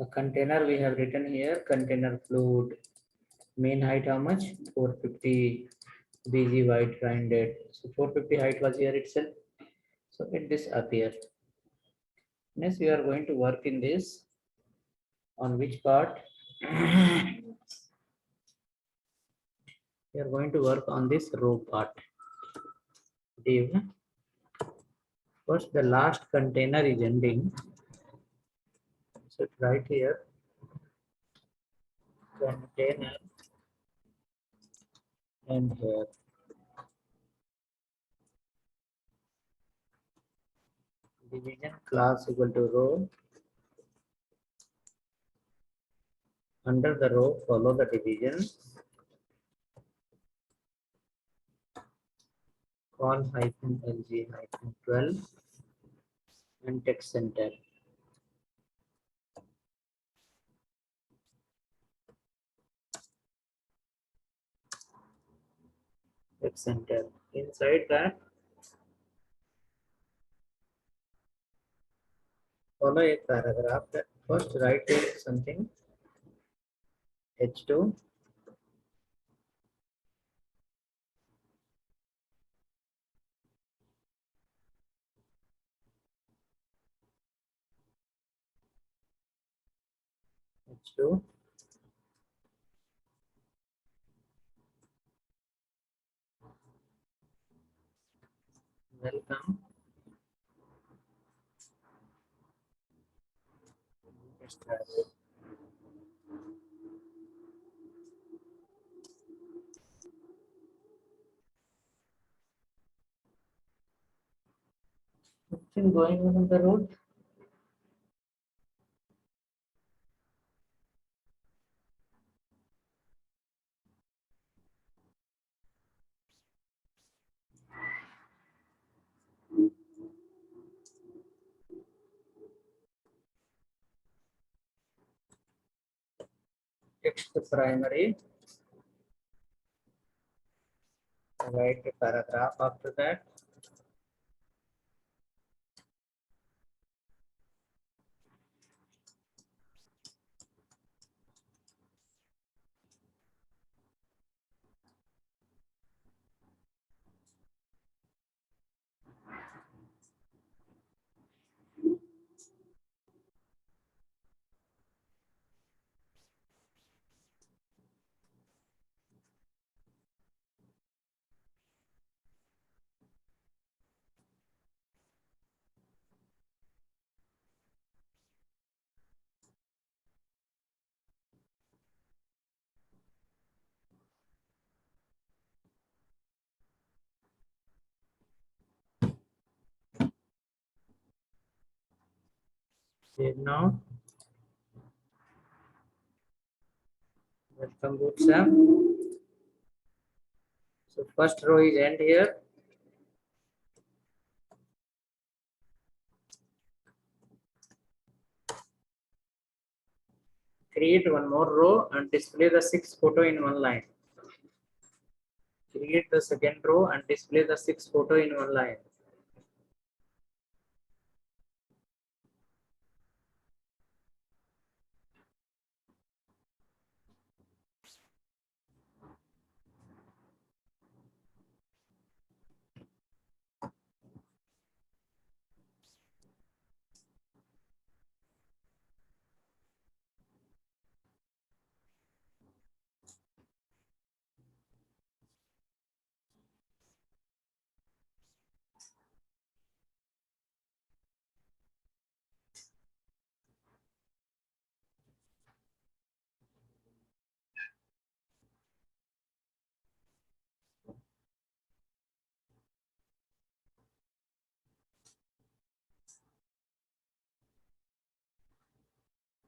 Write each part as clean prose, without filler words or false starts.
The container we have written here, container fluid. Main height how much? 450 bg white grinded. So 450 height was here itself. So let this appear. Next we are going to work in this. On which part? We are going to work on this row part. Div. First the last container is ending. So right here, container and here. Division class equal to row. Under the row, follow the division. Call hyphen LG hyphen 12 and text center. Text center. Inside that, follow a paragraph. That first write something. H2. H2. Welcome. Something going on the road. Text primary. Write a paragraph after that. Save now. Welcome bootstrap. So first row is end here. Create one more row and display the 6 photo in one line. Create the second row and display the 6 photo in one line.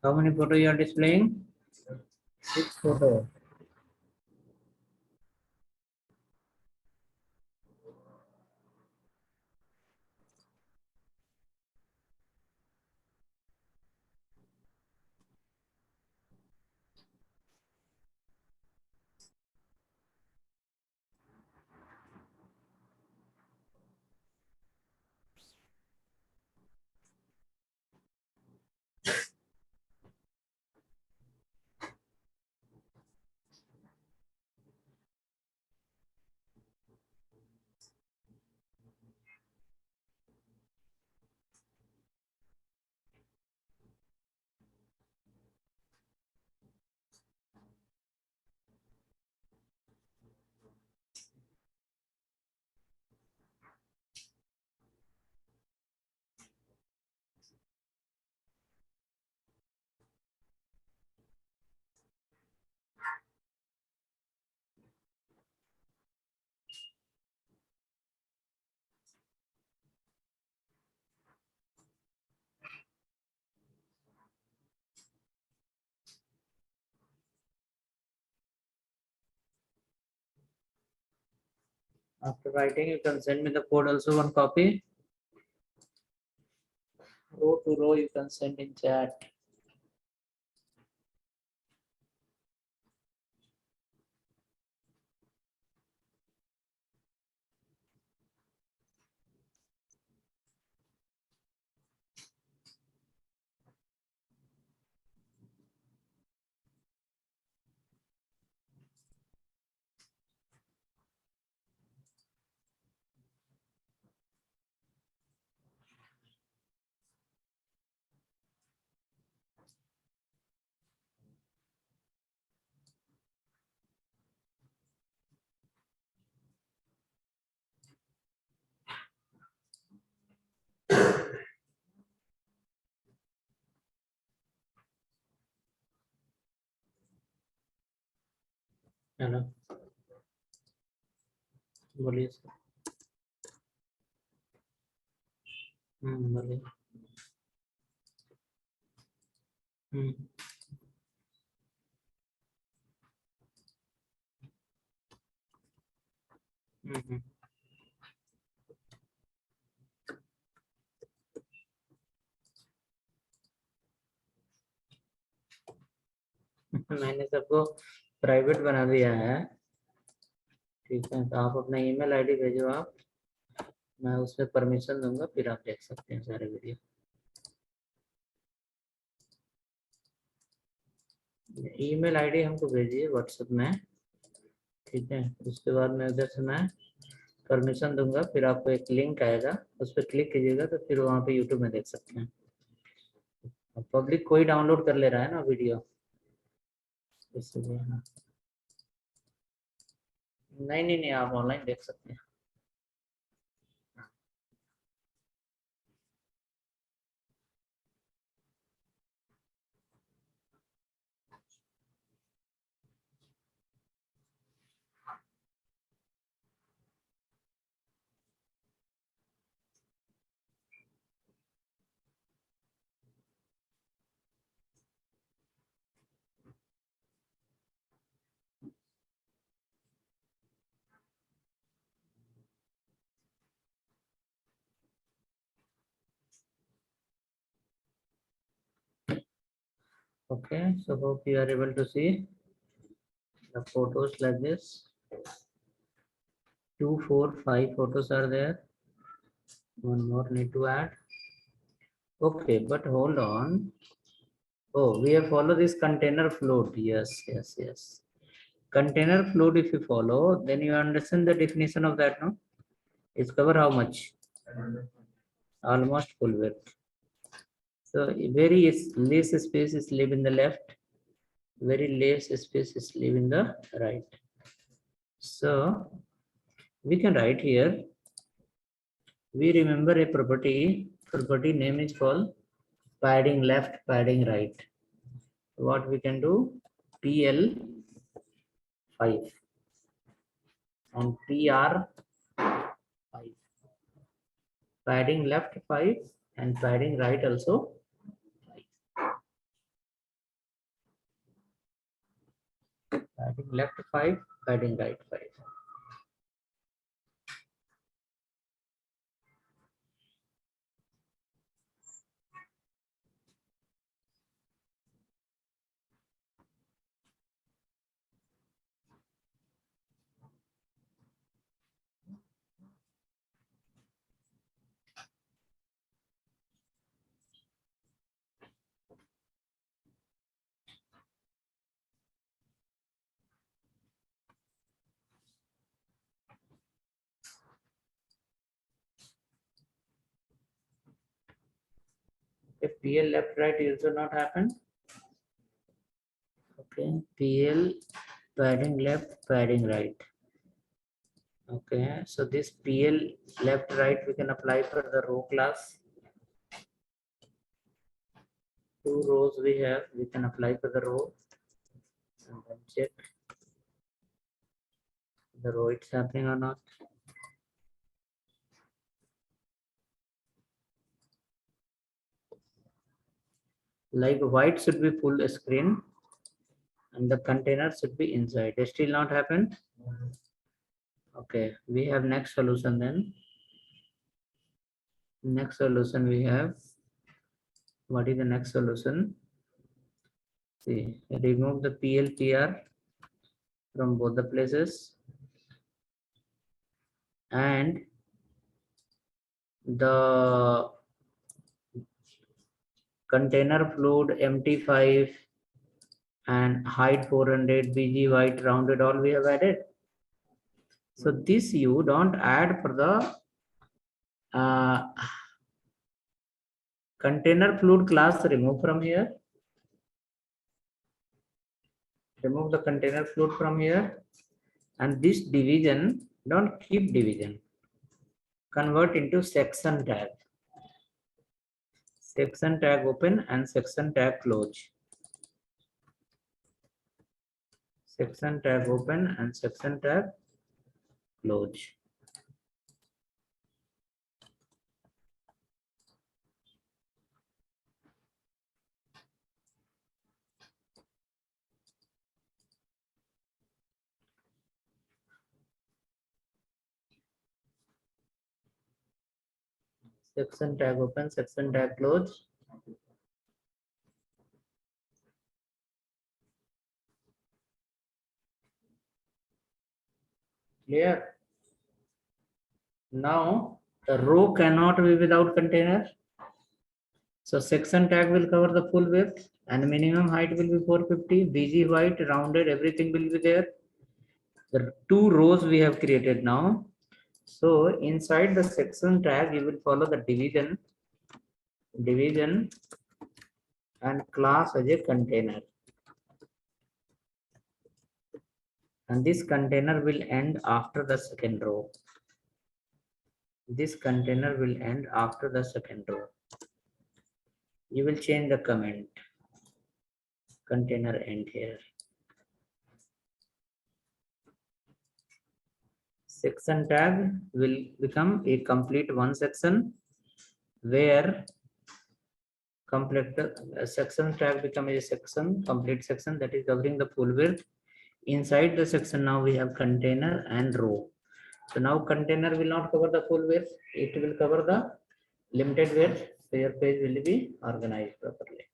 How many photo you are displaying? 6 photo. After writing, you can send me the code also one copy. Row to row, you can send in chat. है ना, बोलिए sir. बोलिए। हम्म हम्म मैंने सबको private बना दिया है। ठीक है, तो आप अपना ईमेल आईडी भेजो आप, मैं उसमें परमिशन दूंगा, फिर आप देख सकते हैं सारे वीडियो। ईमेल आईडी हमको भेजिए व्हाट्सएप में। ठीक है, उसके बाद मैं उधर से मैं परमिशन दूंगा, फिर आपको एक लिंक आएगा, उस पर क्लिक कीजिएगा तो फिर वहाँ पे यूट्यूब में देख सकते हैं। पब्लिक कोई डाउनलोड कर ले रहा है ना वीडियो, इसलिए। हाँ, नहीं नहीं नहीं, आप ऑनलाइन देख सकते हैं। Okay, so hope you are able to see the photos like this. 2, 4, 5 photos are there. One more need to add. Okay, but hold on. Oh, we have followed this container float. Yes, yes, yes. Container float, if you follow, then you understand the definition of that, no? It's cover how much? Almost full width. So very less space is leave in the left, very less space is leave in the right. So we can write here, we remember a property name is called padding left, padding right. What we can do, PL 5 and PR 5. Padding left 5 and padding right also 5. Padding left 5, padding right 5. If PL left right also not happen. Okay, PL padding left, padding right. Okay, so this PL left right we can apply for the row class. 2 rows we have, we can apply for the row and then check the row it's happening or not. Like white should be full screen and the container should be inside. It still not happen. Okay, we have next solution then. Next solution we have. What is the next solution? See, remove the PLPR from both the places, and the container fluid MT5 and height 400 BG white rounded all we have added. So this you don't add for the container fluid class. Remove from here. Remove the container fluid from here, and this division, don't keep division. Convert into section tag. Section tag open and section tag close. Section tag open and section tag close. Section tag open, section tag close. Clear? Now the row cannot be without container. So section tag will cover the full width and minimum height will be 450. BG white rounded, everything will be there. The two rows we have created now. So inside the section tag, you will follow the division and class as a container. And this container will end after the second row. This container will end after the second row. You will change the comment. Container end here. Section tag will become a complete one section, where complete section tag become a section, complete section that is covering the full width. Inside the section now we have container and row. So now container will not cover the full width, it will cover the limited width. So your page will be organized properly.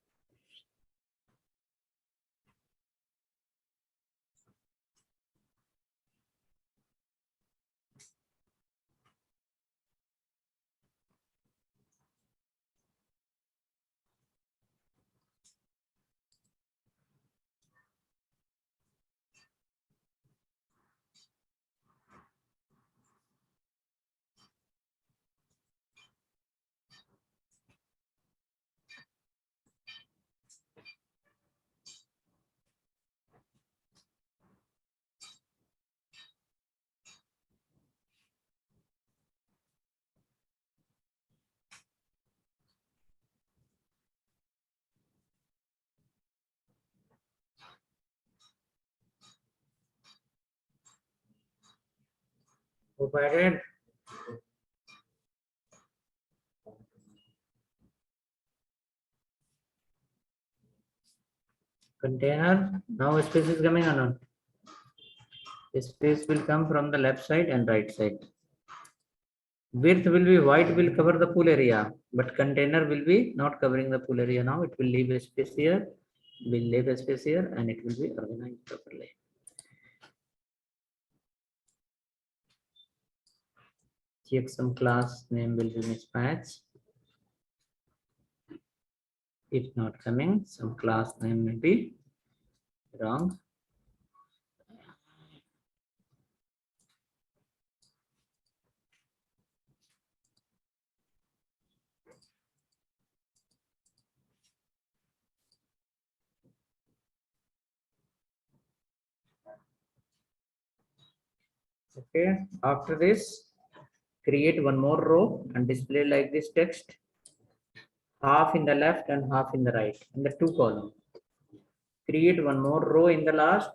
Provided container, now space is coming or not? Space will come from the left side and right side. Width will be white, will cover the full area, but container will be not covering the full area. Now it will leave a space here, will leave a space here, and it will be organized properly. Check some class name will be mismatched. If not coming, some class name may be wrong. Okay, after this, create one more row and display like this text, half in the left and half in the right, in the two column. Create one more row in the last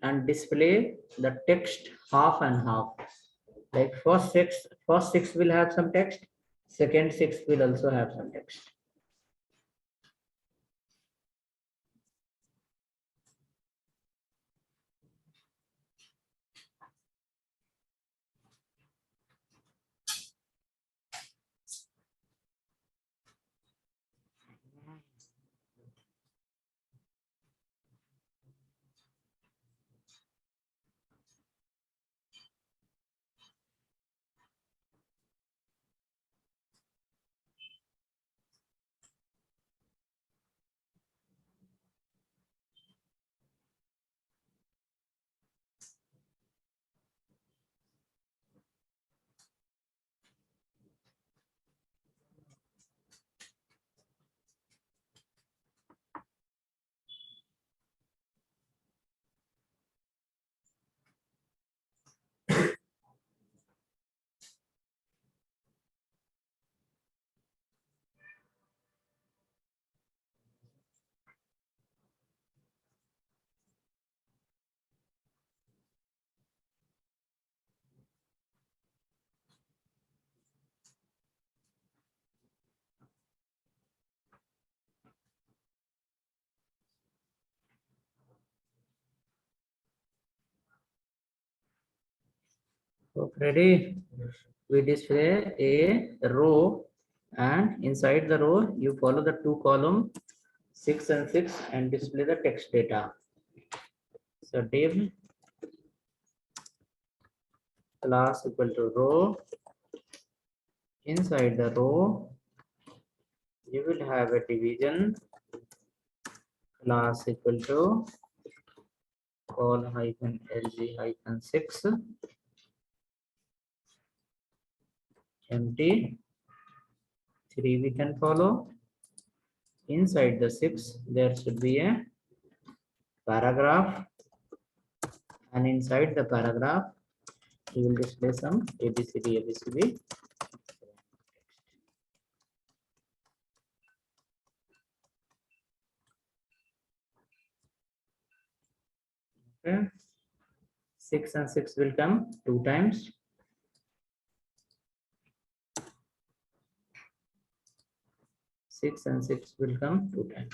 and display the text half and half. Like first six will have some text, second six will also have some text. So ready? We display a row, and inside the row you follow the two column 6 and 6 and display the text data. So div class equal to row. Inside the row you will have a division class equal to call hyphen lg hyphen 6 empty 3 we can follow. Inside the 6 there should be a paragraph, and inside the paragraph you will display some abcd. Okay, 6 and 6 will come two times. 6 and 6 will come two times.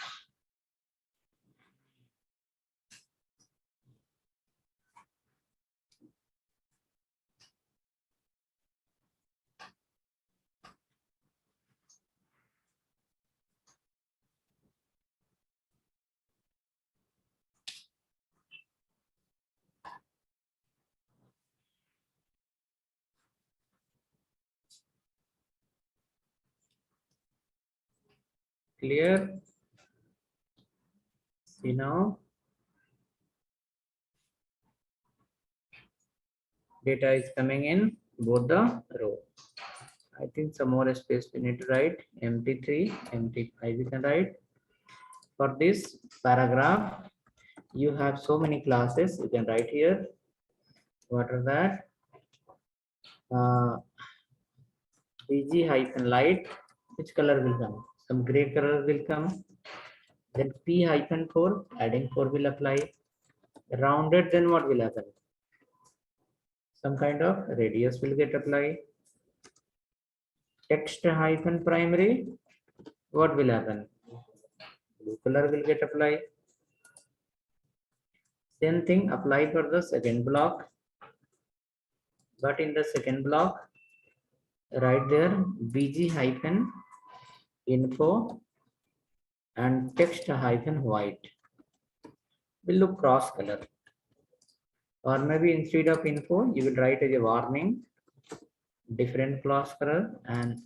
Clear? See now, data is coming in both the row. I think some more space we need to write. Empty 3, empty 5 we can write. For this paragraph, you have so many classes you can write here. What are that? bg hyphen light. Which color will come? Some gray color will come. Then p hyphen 4, adding 4 will apply. Rounded, then what will happen? Some kind of radius will get applied. Text hyphen primary, what will happen? Blue color will get applied. Same thing apply for the second block, but in the second block, right there bg hyphen info and text hyphen white will look cross color. Or maybe instead of info, you will write as a warning, different cross color, and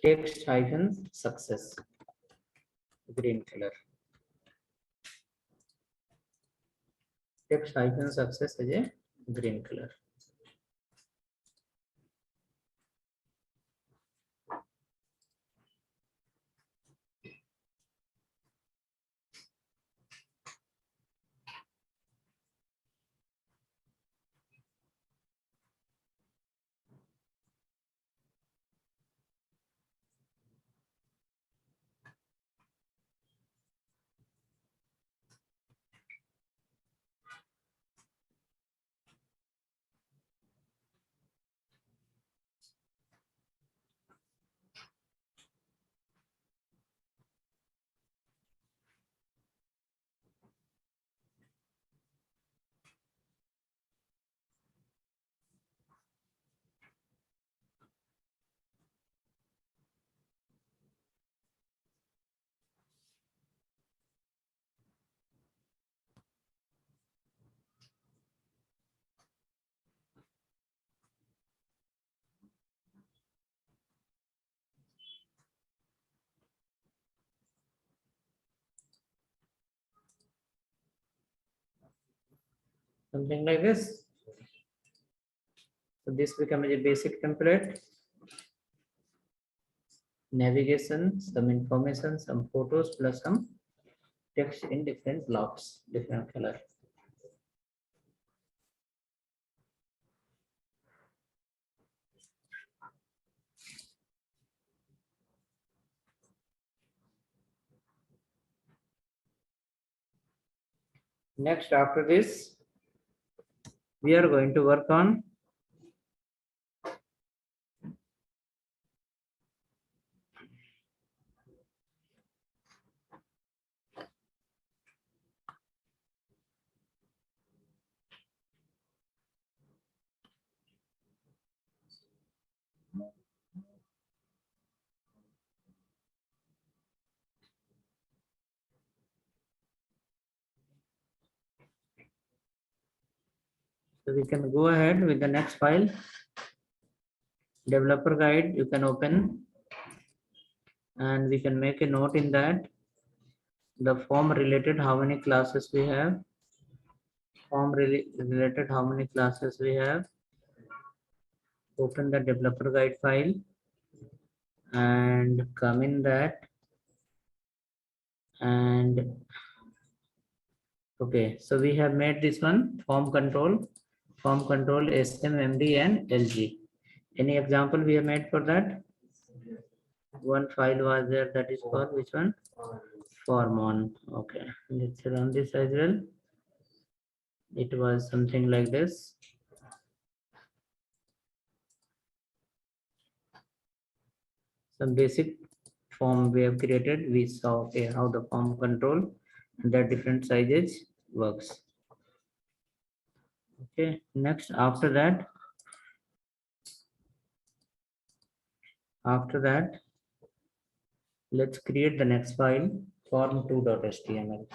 text hyphen success, green color. Text hyphen success as a green color. Something like this. So this becomes a basic template. Navigation, some information, some photos, plus some text in different blocks, different color. Next, after this, we are going to work on So we can go ahead with the next file. Developer guide, you can open, and we can make a note in that the form related how many classes we have, related how many classes we have. Open the developer guide file and come in that, and okay, so we have made this one form control, SMMD and LG. Any example we have made for that? One file was there, that is called which one? Form1. Okay, let's run this as well. It was something like this. Some basic form we have created. We saw okay, how the form control and the different sizes works. Okay, next after that let's create the next file, form2.html.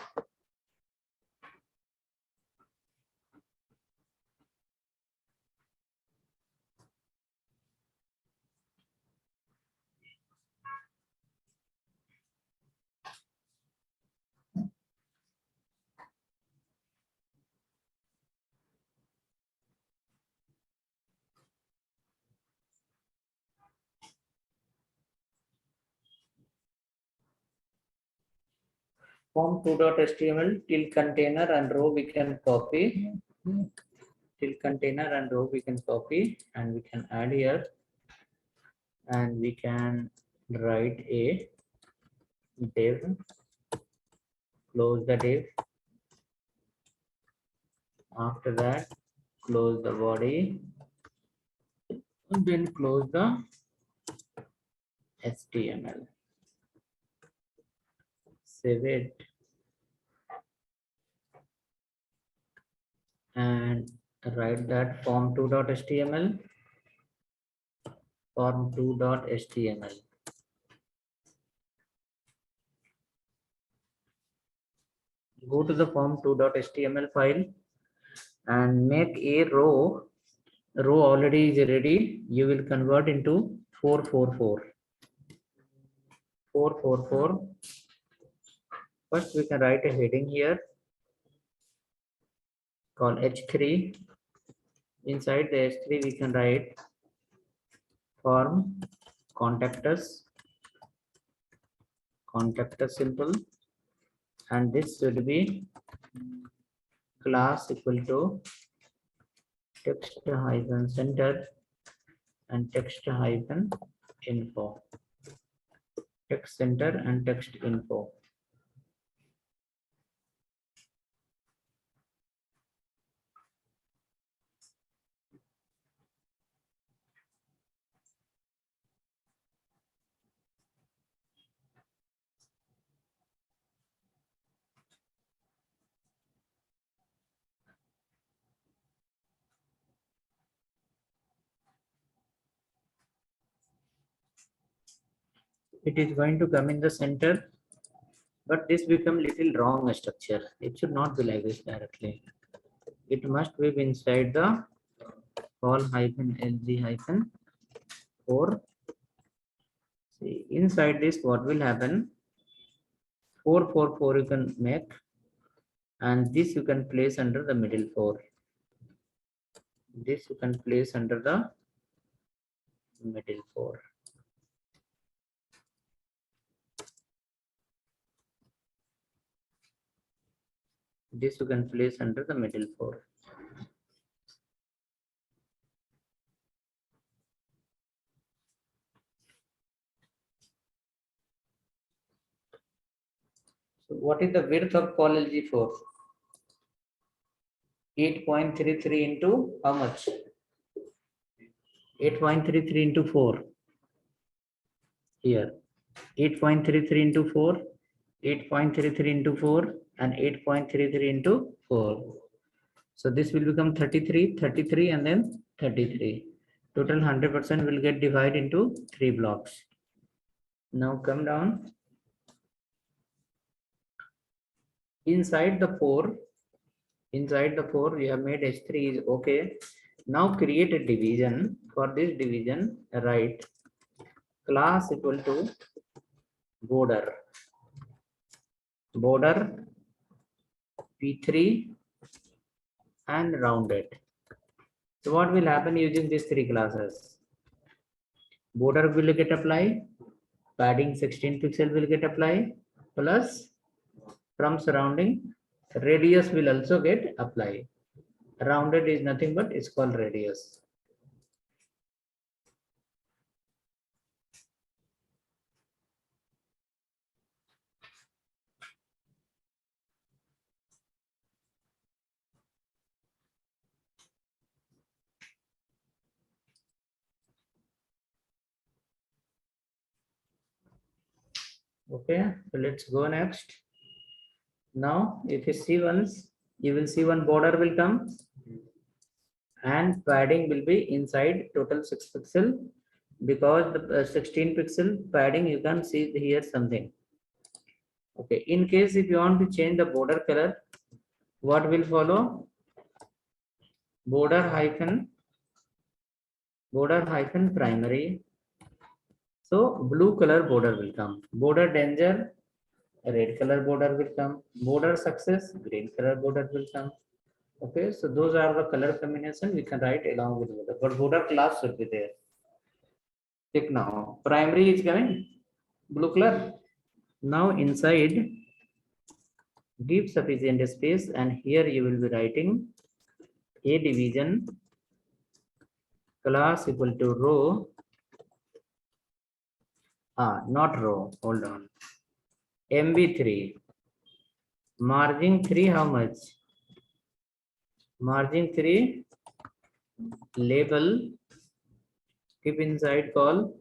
Form2.html till container and row we can copy. Till container and row we can copy, and we can add here, and we can write a div, close the div. After that, close the body, and then close the HTML. Save it and write that form2.html, form2.html. Go to the form2.html file and make a row. Row already is ready. You will convert into 444. 444. First, we can write a heading here called H3. Inside the H3, we can write form contact us simple, and this should be class equal to text hyphen center and text hyphen info. Text center and text info. It is going to come in the center, but this become little wrong structure. It should not be like this directly. It must be inside the call hyphen lg hyphen 4. See, inside this what will happen? 444 you can make, and this you can place under the middle 4. This you can place under the middle 4. This you can place under the middle 4. So what is the width of call LG4? 8.33 into how much? 8.33 into 4. Here. 8.33 into 4. 8.33 into 4 and 8.33 into 4. So this will become 33, 33 and then 33. Total 100% will get divided into 3 blocks. Now come down. Inside the 4, Inside the 4, you have made H3 is okay. Now create a division. For this division, write class equal to border. Border P3 and rounded. So what will happen using these three classes? Border will get applied, padding 16 pixel will get applied, plus from surrounding radius will also get applied. Rounded is nothing but it's called radius. Okay, so let's go next. Now, if you see once, you will see one border will come and padding will be inside total 6 pixel, because the 16 pixel padding you can see here something. Okay, in case if you want to change the border color, what will follow? Border hyphen primary. So blue color border will come. Border danger, red color border will come. Border success, green color border will come. Okay, so those are the color combination we can write along with border. But border class should be there. Check now. Primary is coming blue color. Now inside give sufficient space, and here you will be writing a division class equal to row. Not row. Hold on. MB3. Margin 3 how much? Margin 3 label keep inside call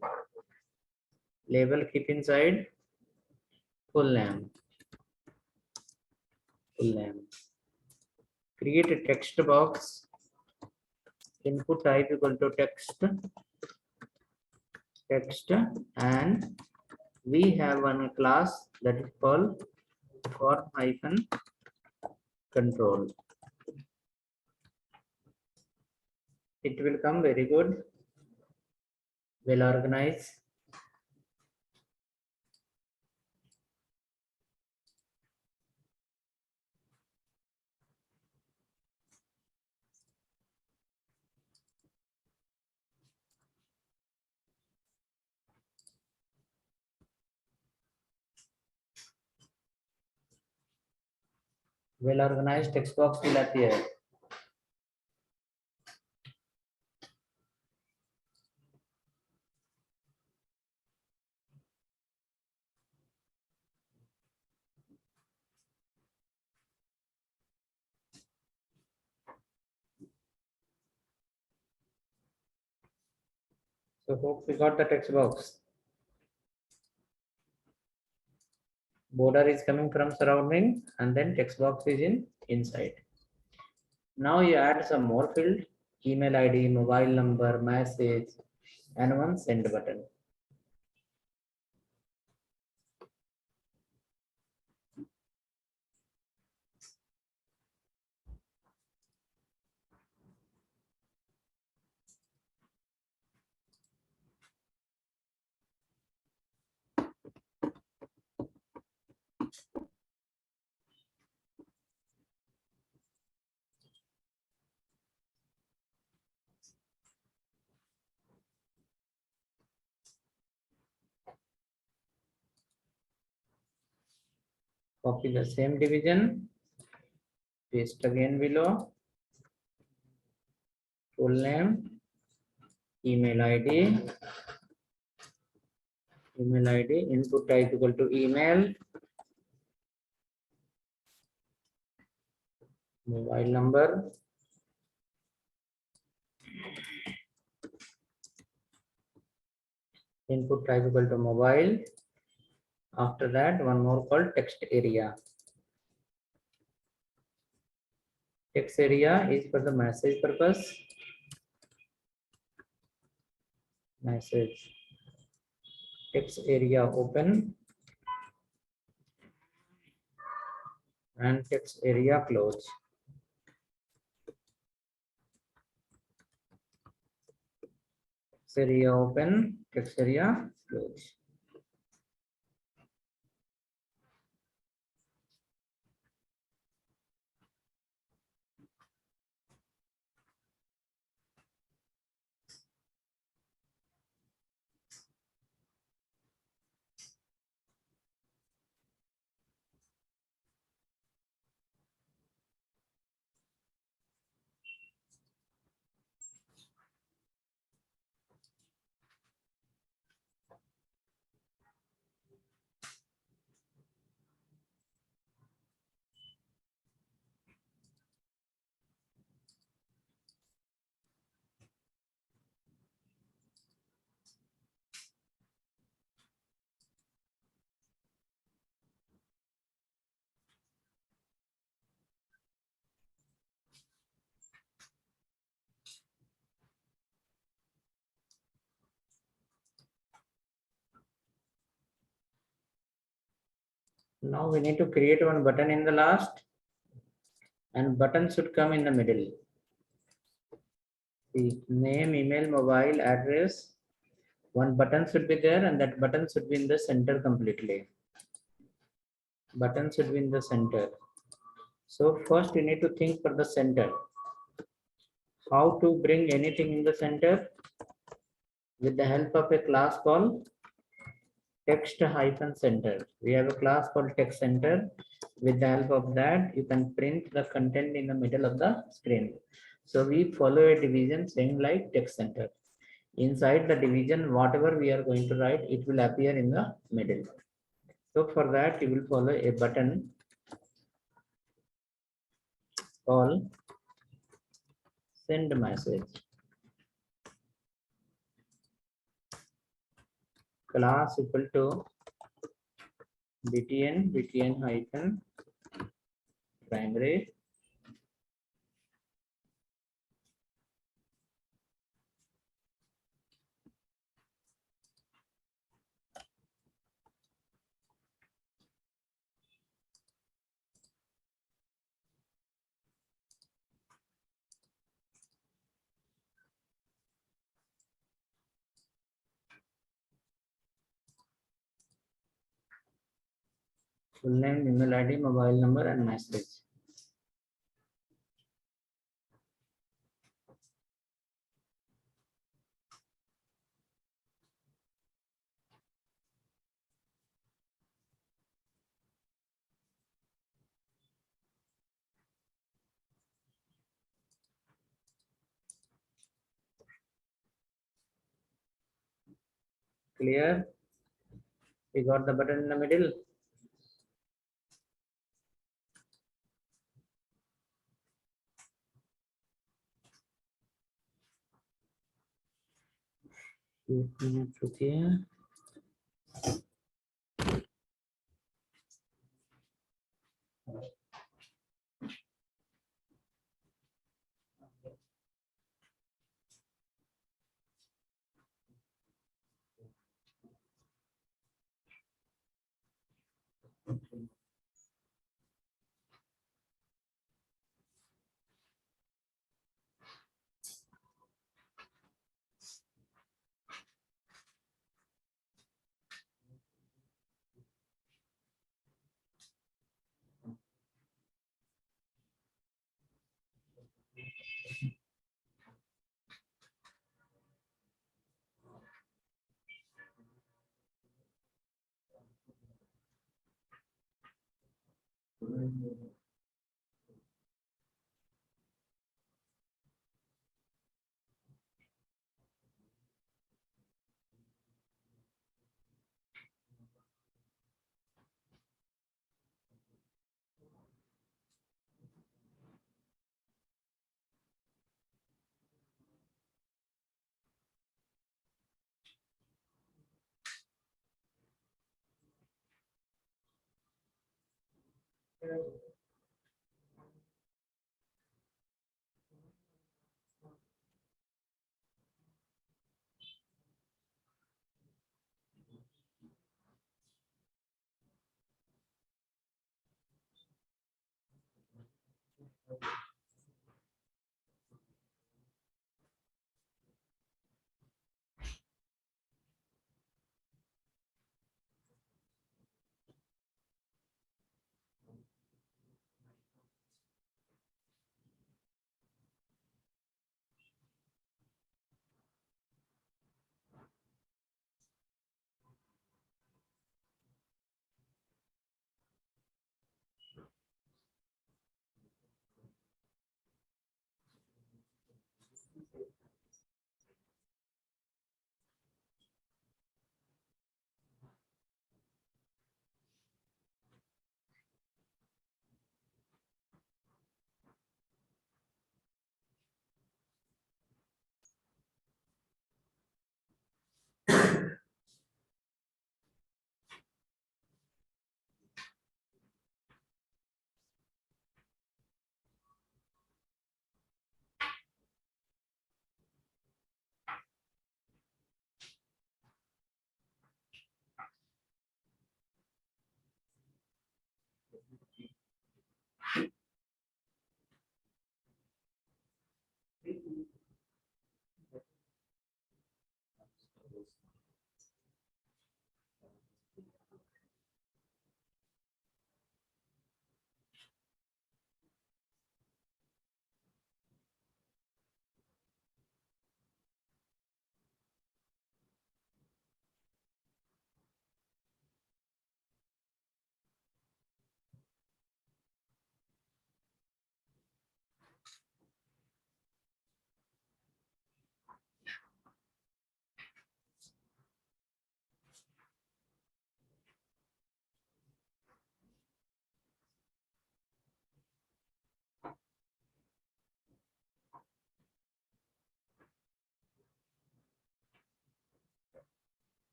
label keep inside full name. Create a text box. Input type equal to text, and we have one class that is called form hyphen control. It will come very good, well organized. Well organized text box will appear. So hope we got the text box. Border is coming from surrounding, and then text box is in inside. Now you add some more field, email ID, mobile number, message, and one send button. Copy the same division, paste again below, full name, email ID, input type equal to email, mobile number, input type equal to mobile. After that, one more called text area. Text area is for the message purpose. Message. Text area open and text area close. area open, text area close. Now we need to create one button in the last, and button should come in the middle. The name, email, mobile, address. One button should be there, and that button should be in the center completely. Button should be in the center. So first you need to think for the center. How to bring anything in the center? With the help of a class called text-center. We have a class called text center. With the help of that, you can print the content in the middle of the screen. So we follow a division saying like text center. Inside the division, whatever we are going to write, it will appear in the middle. So for that, you will follow a button called send message. Class equal to btn hyphen primary full name, email ID, mobile number, and message. Clear? We got the button in the middle. Okay.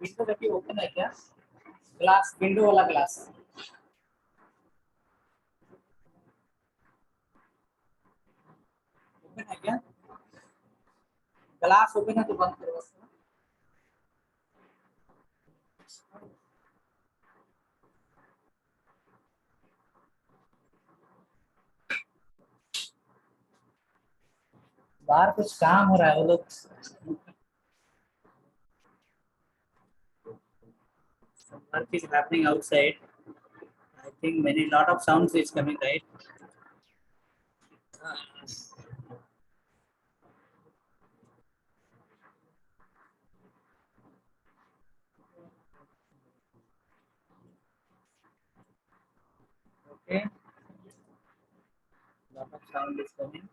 Window देखिए open है क्या? Glass, window वाला glass open है क्या? Glass open है तो बंद करो उसको। बाहर कुछ काम हो रहा है वो लोग, work is happening outside. I think many lot of sounds is coming, right? Okay, lot of sound is coming.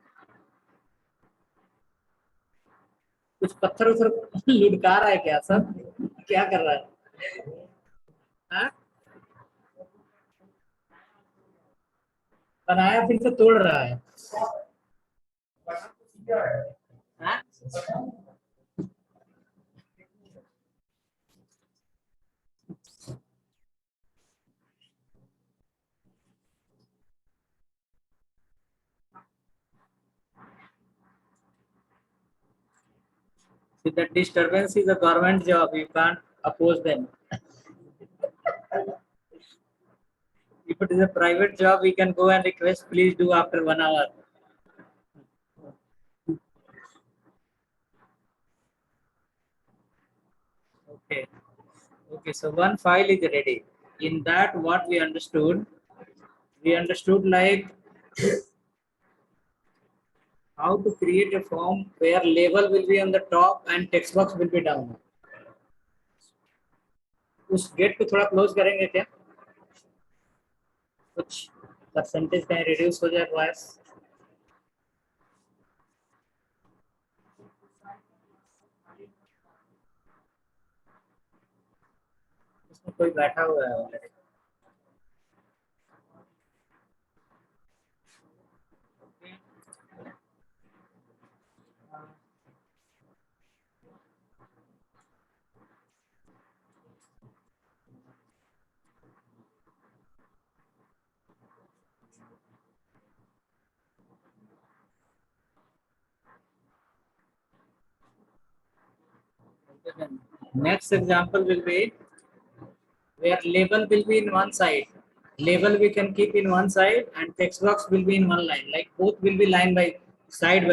कुछ पत्थर उथर लुढ़का रहा है क्या सब? क्या कर रहा है? हाँ? बनाया फिर से तोड़ रहा है। हाँ? See, the disturbance is a government job. You can't oppose them. If it is a private job, we can go and request, please do after 1 hour. Okay. Okay, so one file is ready. In that, what we understood like how to create a form where label will be on the top and text box will be down. उस gate को थोड़ा close करेंगे क्या? कुछ percentage कहीं reduce हो जाए voice? इसमें कोई बैठा हुआ है already. Next example will be where label will be in one side. Label we can keep in one side and text box will be in one line. Like both will be line by side.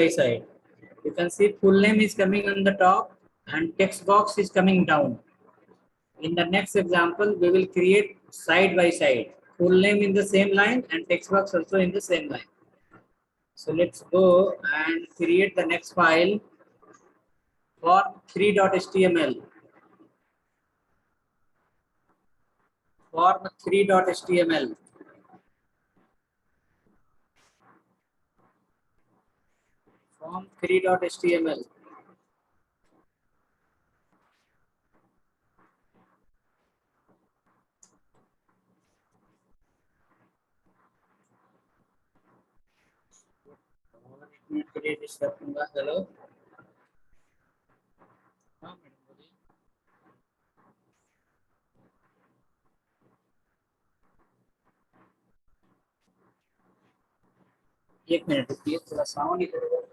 You can see full name is coming on the top and text box is coming down. In the next example, we will create side by side. Full name in the same line and text box also in the same line. So let's go and create the next file for 3.html. Form 3.html. Form 3.html. Hello, हाँ madam बोलिए। एक minute रुकिए, थोड़ा sound इधर उधर।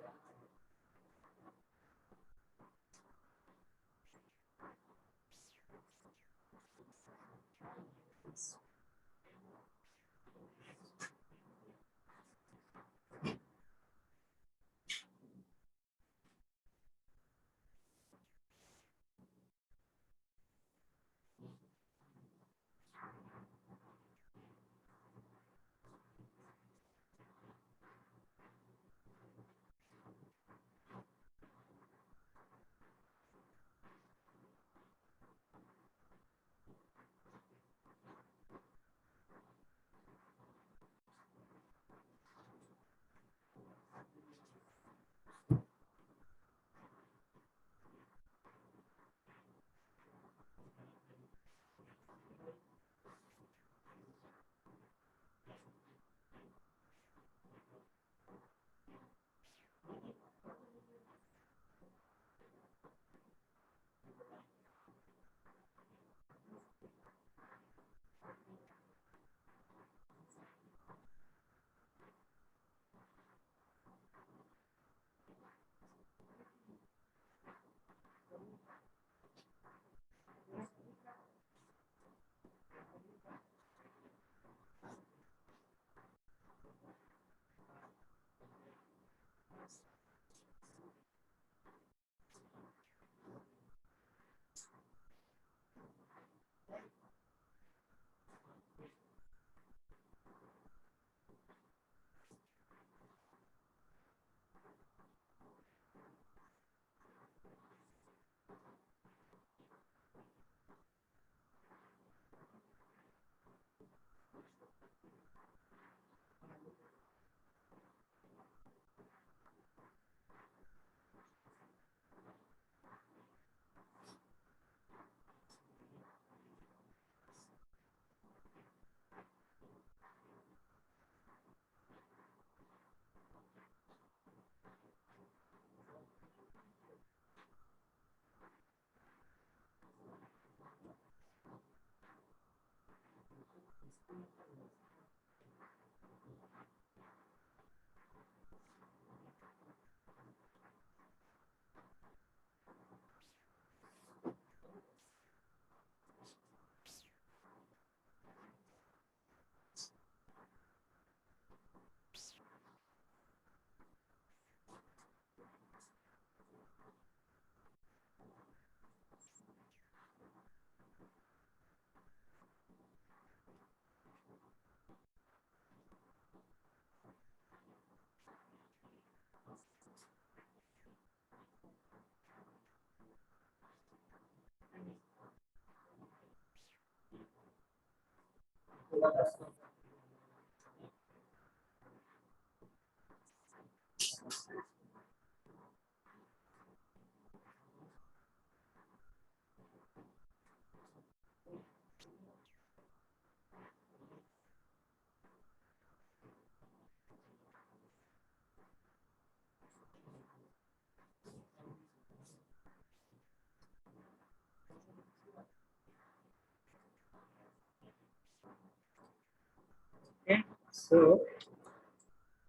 Okay, so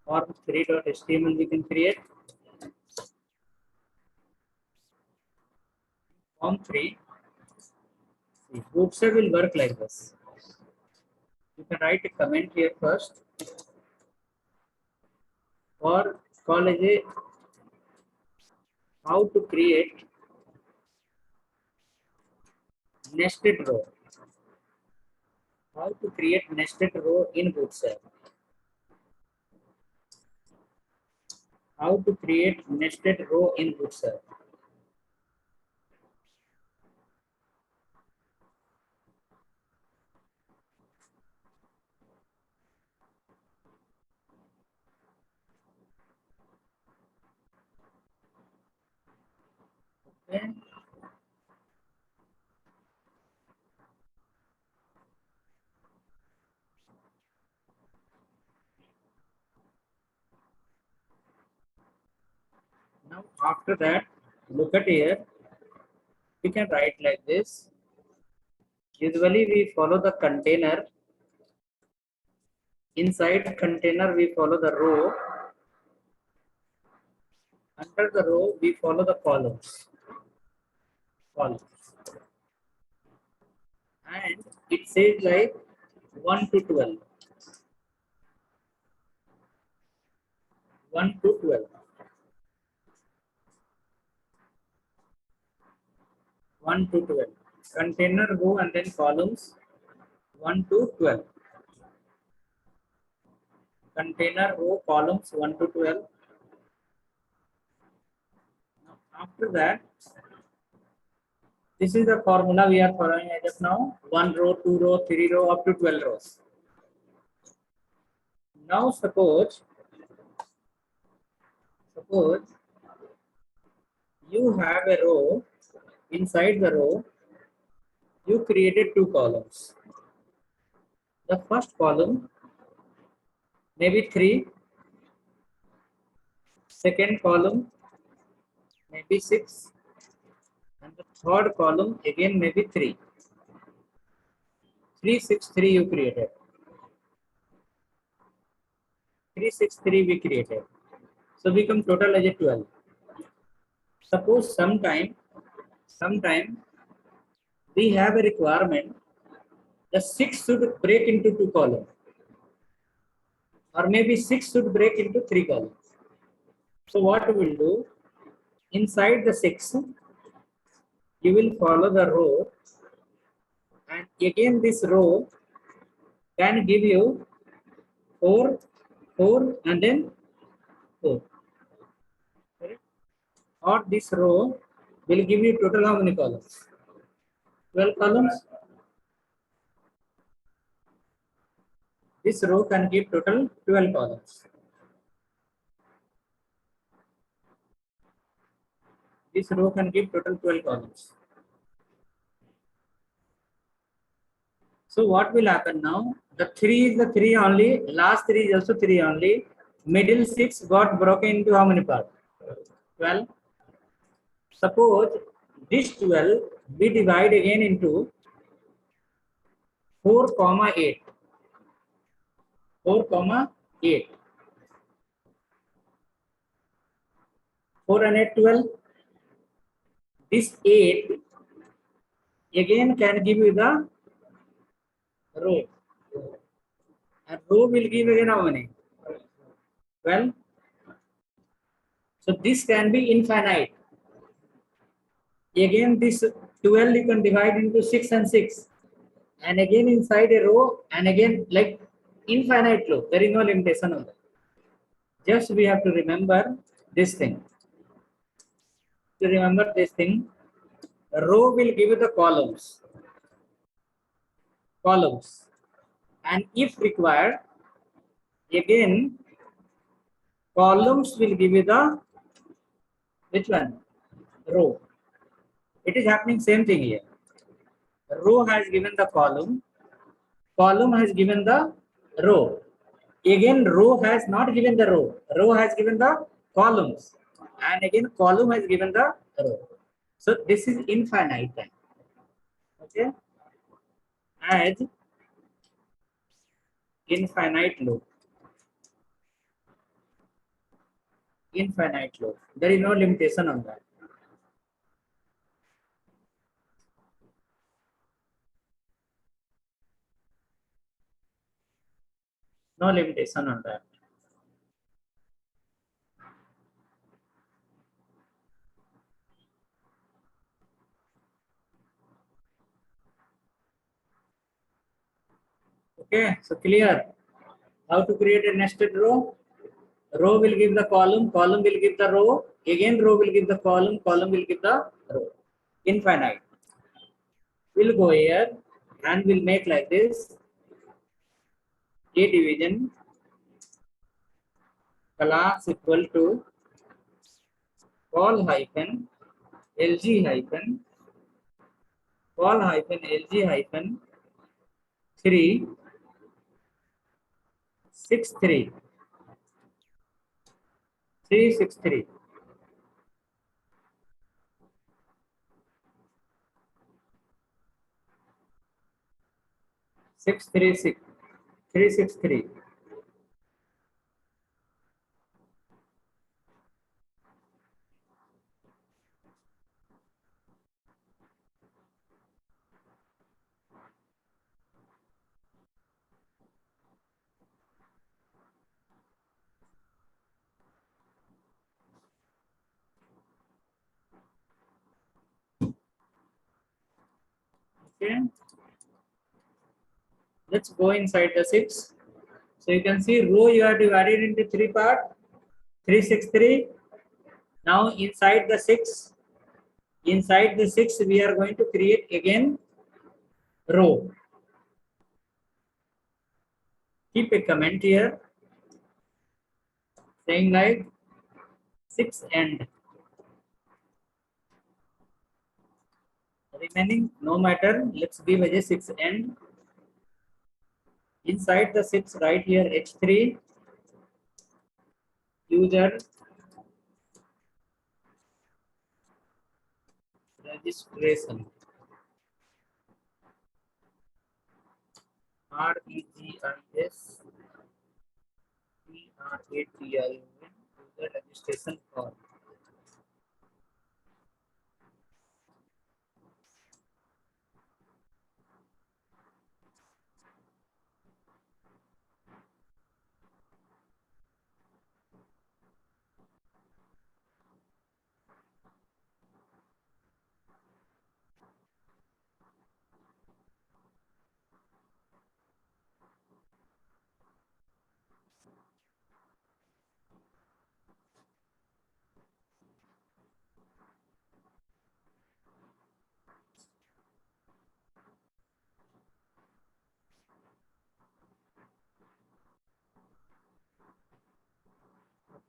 form3.html we can create. Form3, see, Bootstrap will work like this. You can write a comment here first, or call as a how to create nested row. How to create nested row in Bootstrap. How to create nested row in Bootstrap. Okay. Now after that, look at here. We can write like this. Usually we follow the container. Inside container we follow the row. Under the row we follow the columns. And it says like 1 to 12. 1 to 12. 1 to 12. Container row and then columns 1 to 12. Container row columns 1 to 12. After that, this is the formula we are following as of now. 1 row, 2 row, 3 row, up to 12 rows. Now suppose you have a row. Inside the row, you created 2 columns. The first column maybe 3. Second column maybe 6. And the third column again maybe 3. 3, 6, 3 you created. 3, 6, 3 we created. So become total as a 12. Suppose sometime we have a requirement, the 6 should break into 2 columns. Or maybe 6 should break into 3 columns. So what we will do, inside the 6, you will follow the row, and again this row can give you 4, 4 and then 4. Correct? Or this row will give you total how many columns? 12 columns. This row can give total 12 columns. This row can give total 12 columns. So what will happen now? The 3 is the 3 only, last 3 is also 3 only. Middle 6 got broken into how many parts? 12. Suppose this 12 we divide again into 4, 8. 4 comma 8. 4 and 8, 12. This 8 again can give you the row. And row will give again how many? 12. So this can be infinite. Again, this 12 you can divide into 6 and 6. And again inside a row, and again like infinite row. There is no limitation on that. Just we have to remember this thing. To remember this thing, row will give you the columns. And if required, again columns will give you the which one? Row. It is happening same thing here. Row has given the column has given the row. Again row has not given the row has given the columns, and again column has given the row. So this is infinite time. Okay, as infinite loop. There is no limitation on that. No limitation on that. Okay, so clear how to create a nested row. Row will give the column will give the row, again row will give the column will give the row. Infinite. We'll go here and we'll make like this. A division class equal to call hyphen lg hyphen call hyphen lg hyphen 3 6 3 3 6 3. Six three six 363. Okay, let's go inside the 6. So you can see row you are divided into 3 parts. 363. Now inside the 6 we are going to create again row. Keep a comment here saying like 6 end. Remaining no matter, let's give as a 6 end. Inside the 6 right here h3 user registration REGIS PRATION user registration form.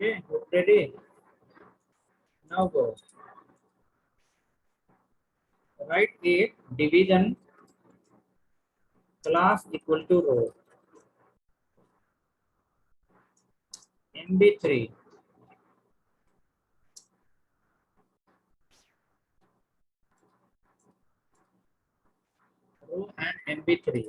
Okay, ready? Now go. Write a division class equal to row. MB3 row and MB3.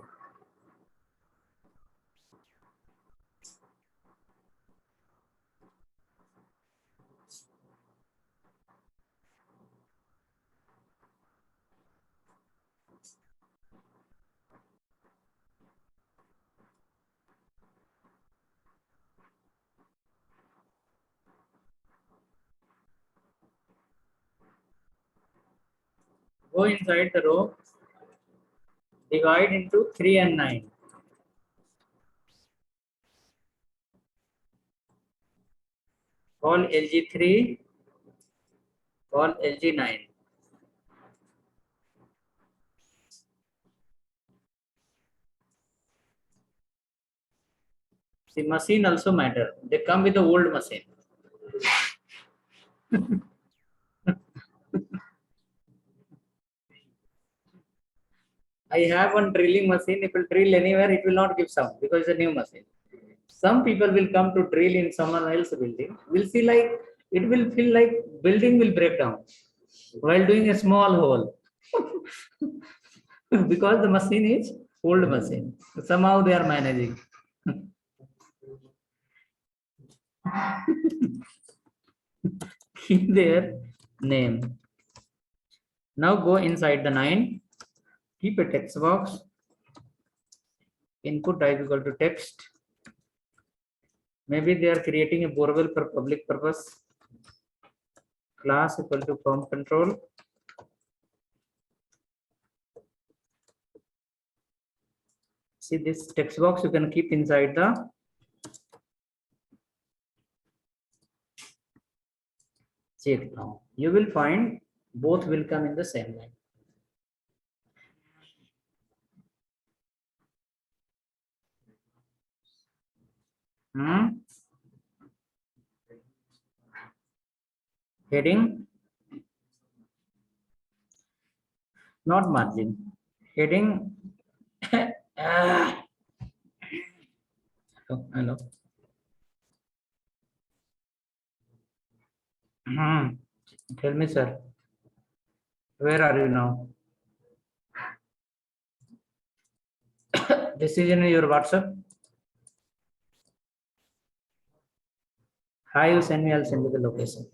Go inside the row, divide into 3 and 9. Call LG3, call LG9. See, machine also matter. They come with the old machine. I have one drilling machine. If it will drill anywhere, it will not give sound because it's a new machine. Some people will come to drill in someone else's building. We'll see like it will feel like building will break down while doing a small hole because the machine is old machine. Somehow they are managing. Keep their name. Now go inside the 9. Keep a text box. Input type equal to text. Maybe they are creating a borewell for public purpose. Class equal to form control. See this text box you can keep inside the check now. You will find both will come in the same line. Heading, not margin. Heading. Hello. Tell me, sir. Where are you now? This is in your WhatsApp. Hi, you send me. I'll send you the location.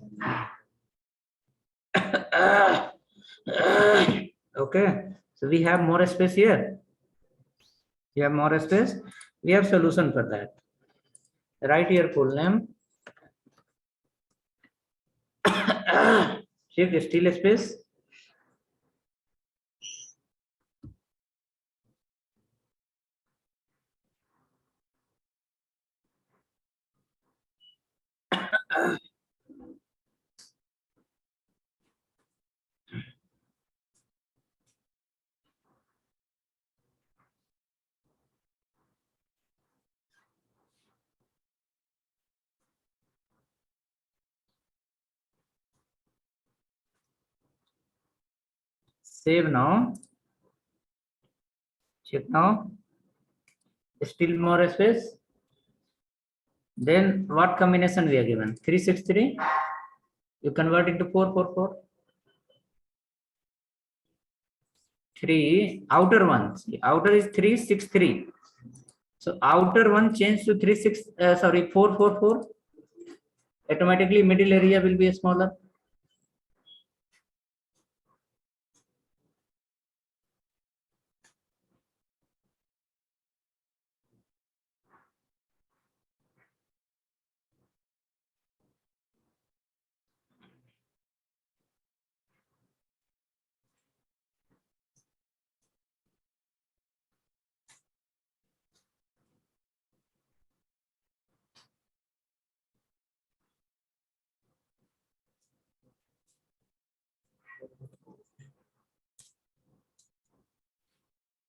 Okay. So we have more space here. You have more space. We have solution for that. Write your full name. Shift still space. Save now. Check now. Still more space. Then what combination we are given? 363. You convert into 444. 3 outer one. See, outer is 363. So outer one change to 444. Automatically middle area will be smaller.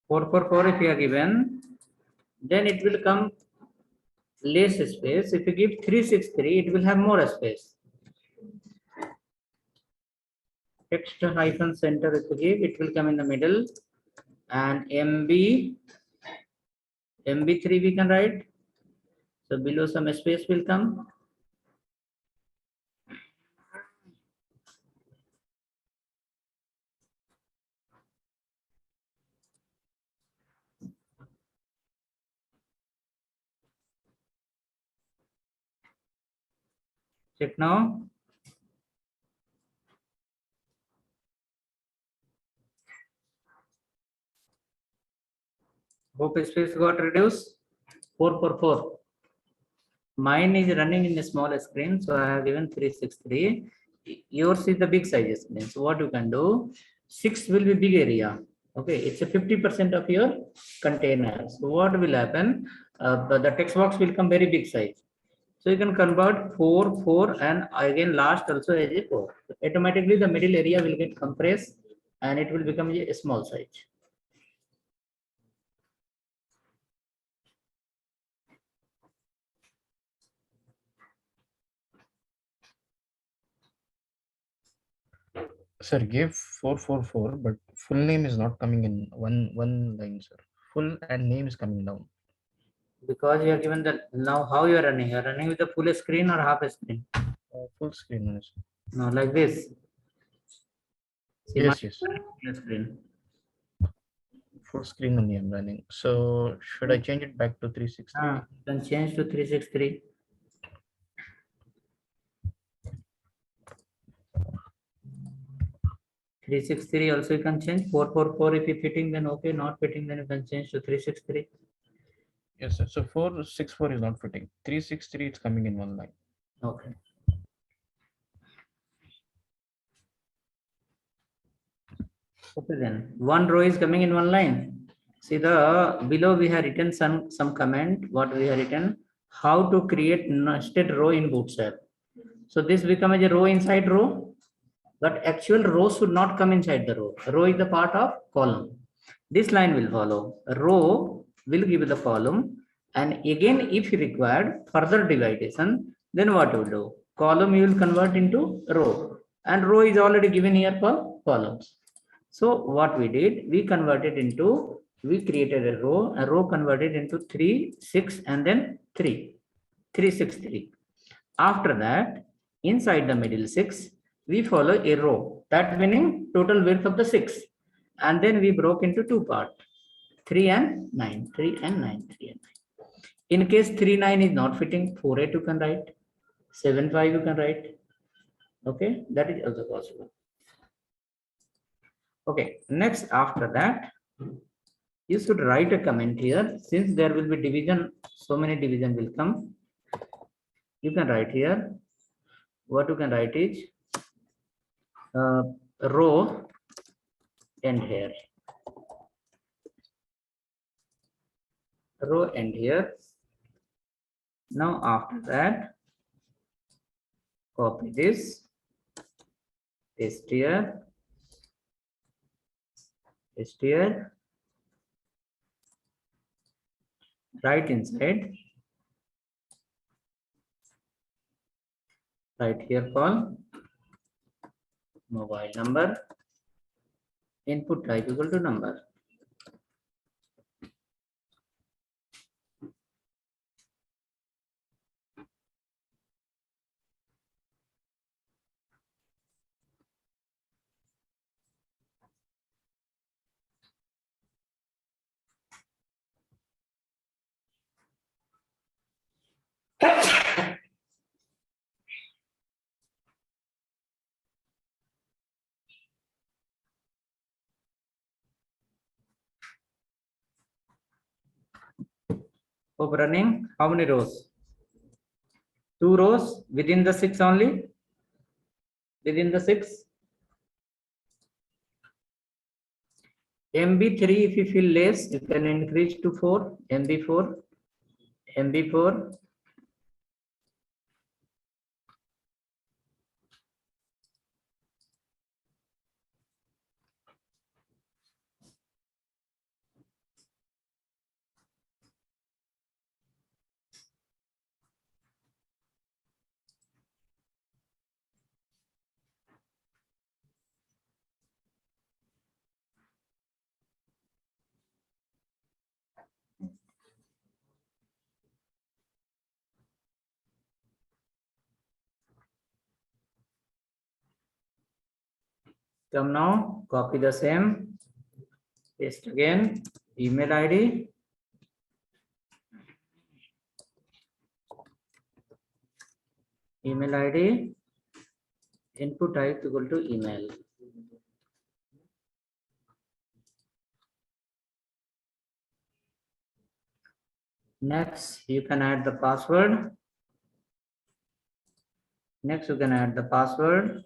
If you are given, then it will come less space. If you give 363, it will have more space. Text hyphen center if you give, it will come in the middle. And MB3 we can write. So below some space will come. Check now. Hope space got reduced. 444. Mine is running in a small screen, so I have given 363. Yours is the big size screen. So what you can do, 6 will be big area. Okay, it's a 50% of your container. So what will happen? The text box will come very big size. So you can convert 4, 4, and again last also as a 4. Automatically the middle area will get compressed and it will become a small size. Sir, give 444, but full name is not coming in one line, sir. Full and name is coming down. Because you are given the, now how you are running? You are running with the full screen or half screen? Full screen only, sir. No, like this. See, Yes, my yes. full screen. Full screen only I'm running. So should I change it back to 363? You can change to 363. Three six three also you can change. 444 if you fitting, then okay. Not fitting, then you can change to 363. Yes, sir. So 464 is not fitting. 363 it's coming in one line. Okay. Okay, then one row is coming in one line. See the below we have written some comment. What we have written? How to create nested row in Bootstrap. So this becomes a row inside row, but actual row should not come inside the row. Row is the part of column. This line will follow. Row will give the column, and again if required further division, then what you will do? Column you will convert into row, and row is already given here for columns. So what we did, we created a row converted into 3, 6, and then 3, 3, 6, 3. After that, inside the middle 6, we follow a row, that meaning total width of the 6. And then we broke into two parts, 3 and 9, 3 and 9, 3 and 9. In case 3, 9 is not fitting, 4, 8 you can write, 7, 5 you can write. Okay, that is also possible. Okay, next after that, you should write a comment here. Since there will be division, so many division will come. You can write here. What you can write is row end here. Row end here. Now after that, copy this, paste here, paste here, right inside, right here column, mobile number, input type equal to number. Of running, how many rows? 2 rows within the 6 only. Within the 6. MB3, if you feel less, you can increase to 4. MB4, MB4. Come now, copy the same, paste again, email ID, input type equal to email. Next, you can add the password. Next, you can add the password.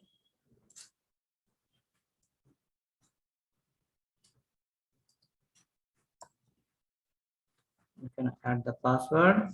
can add the password.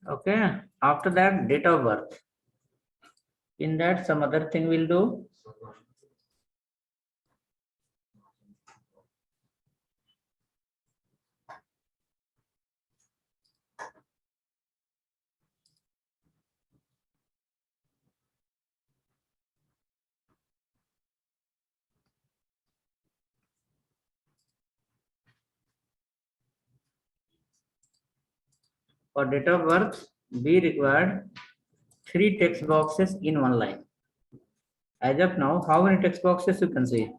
Okay, after that, date of birth. In that, some other thing we'll do. For date of birth, we required 3 text boxes in one line. As of now, how many text boxes you can see?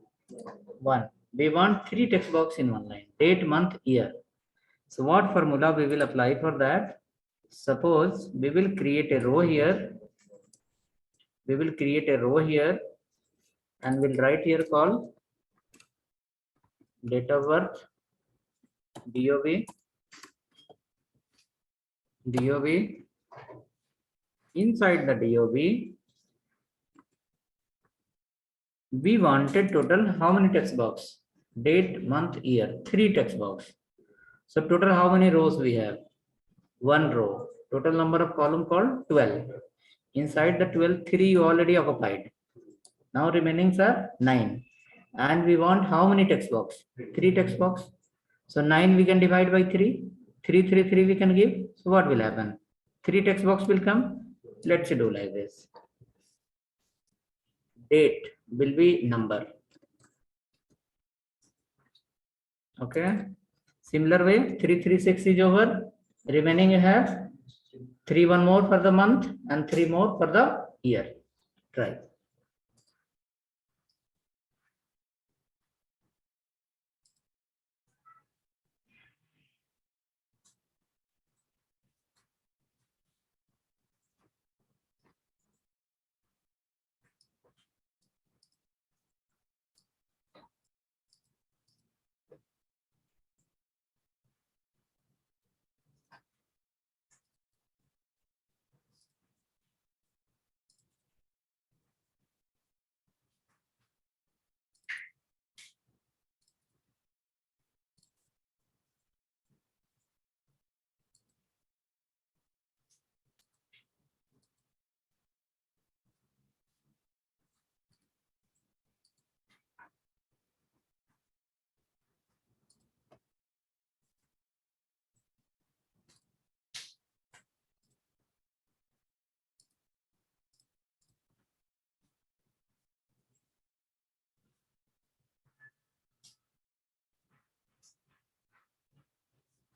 1. We want 3 text boxes in one line. Date, month, year. So what formula we will apply for that? Suppose we will create a row here. We will create a row here and we'll write here call date of birth, DOB, DOB. Inside the DOB, we wanted total how many text box? Date, month, year, 3 text box. So total how many rows we have? 1 row. Total number of column called 12. Inside the 12, 3 you already occupied. Now remaining are 9. And we want how many text box? 3 text box. So 9 we can divide by 3. 3, 3, 3 we can give. So what will happen? 3 text box will come. Let's do like this. Date will be number. Okay. Similar way, 3, 3, 6 is over. Remaining you have 3, 1 more for the month and 3 more for the year. Try.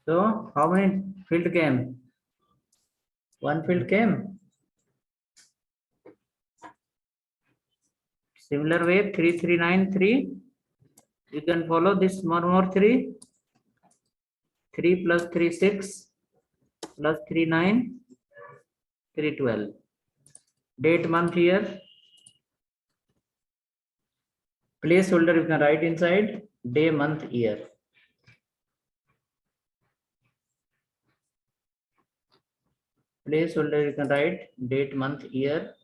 So how many field came? 1 field came. Similar way, 3, 3, 9, 3. You can follow this more 3. 3 plus 3, 6 plus 3, 9, 3, 12. Date, month, year. Placeholder you can write inside day, month, year. Placeholder you can write date, month, year.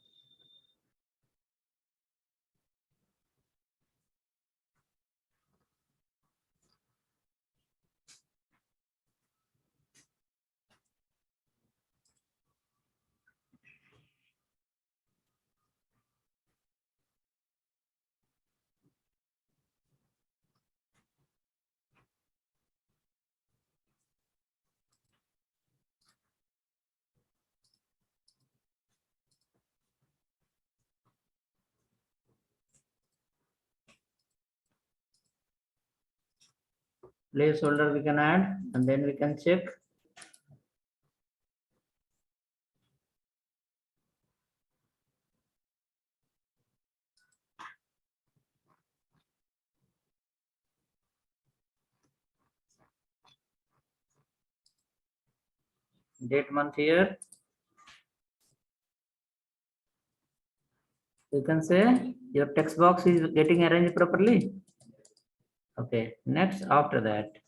Placeholder we can add and then we can check. Date month here. You can say your text box is getting arranged properly. Okay, next after that.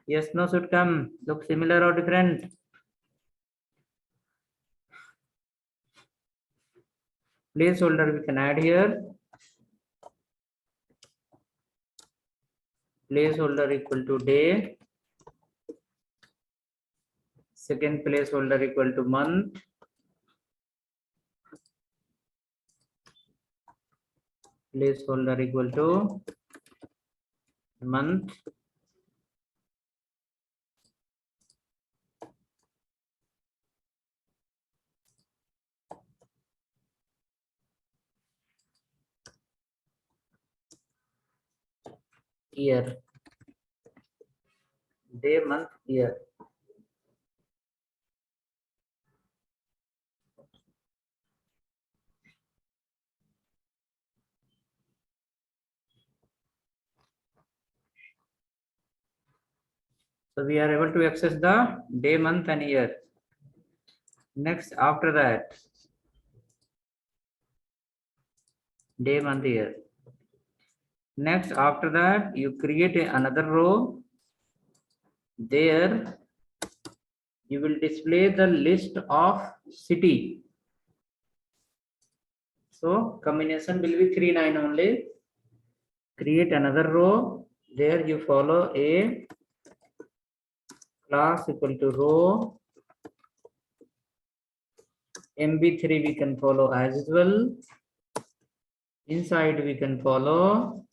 Yes, no should come. Look similar or different. Placeholder we can add here. Placeholder equal to day. Second placeholder equal to month. Placeholder equal to month. Year. Day, month, year. So we are able to access the day, month, and year. Next, after that, day, month, year. Next, after that, you create another row. There, you will display the list of city. So combination will be 3, 9 only. Create another row. There you follow a class equal to row. MB3 we can follow as well. Inside we can follow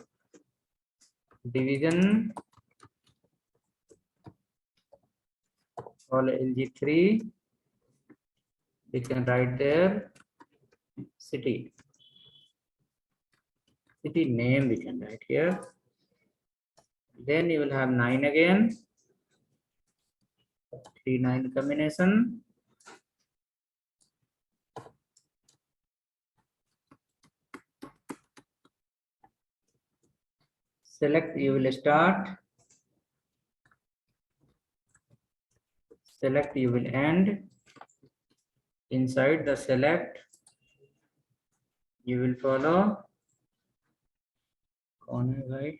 division. Follow LG3. We can write there city. City name we can write here. Then you will have 9 again. 3, 9 combination. Select, you will start. Select, you will end. Inside the select, you will follow corner right.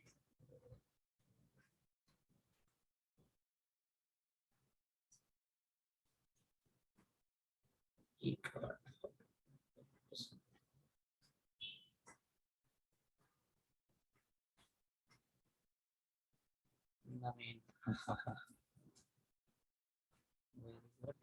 Equal. I mean, very good.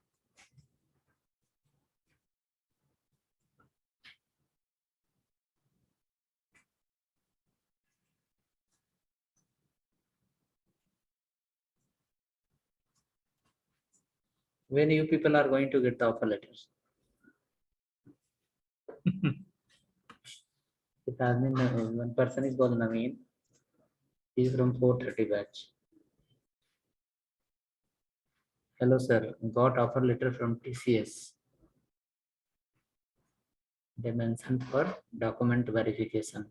When you people are going to get the offer letters? One person is called Naveen. He is from 430 batch. Hello sir, got offer letter from TCS. They mentioned for document verification.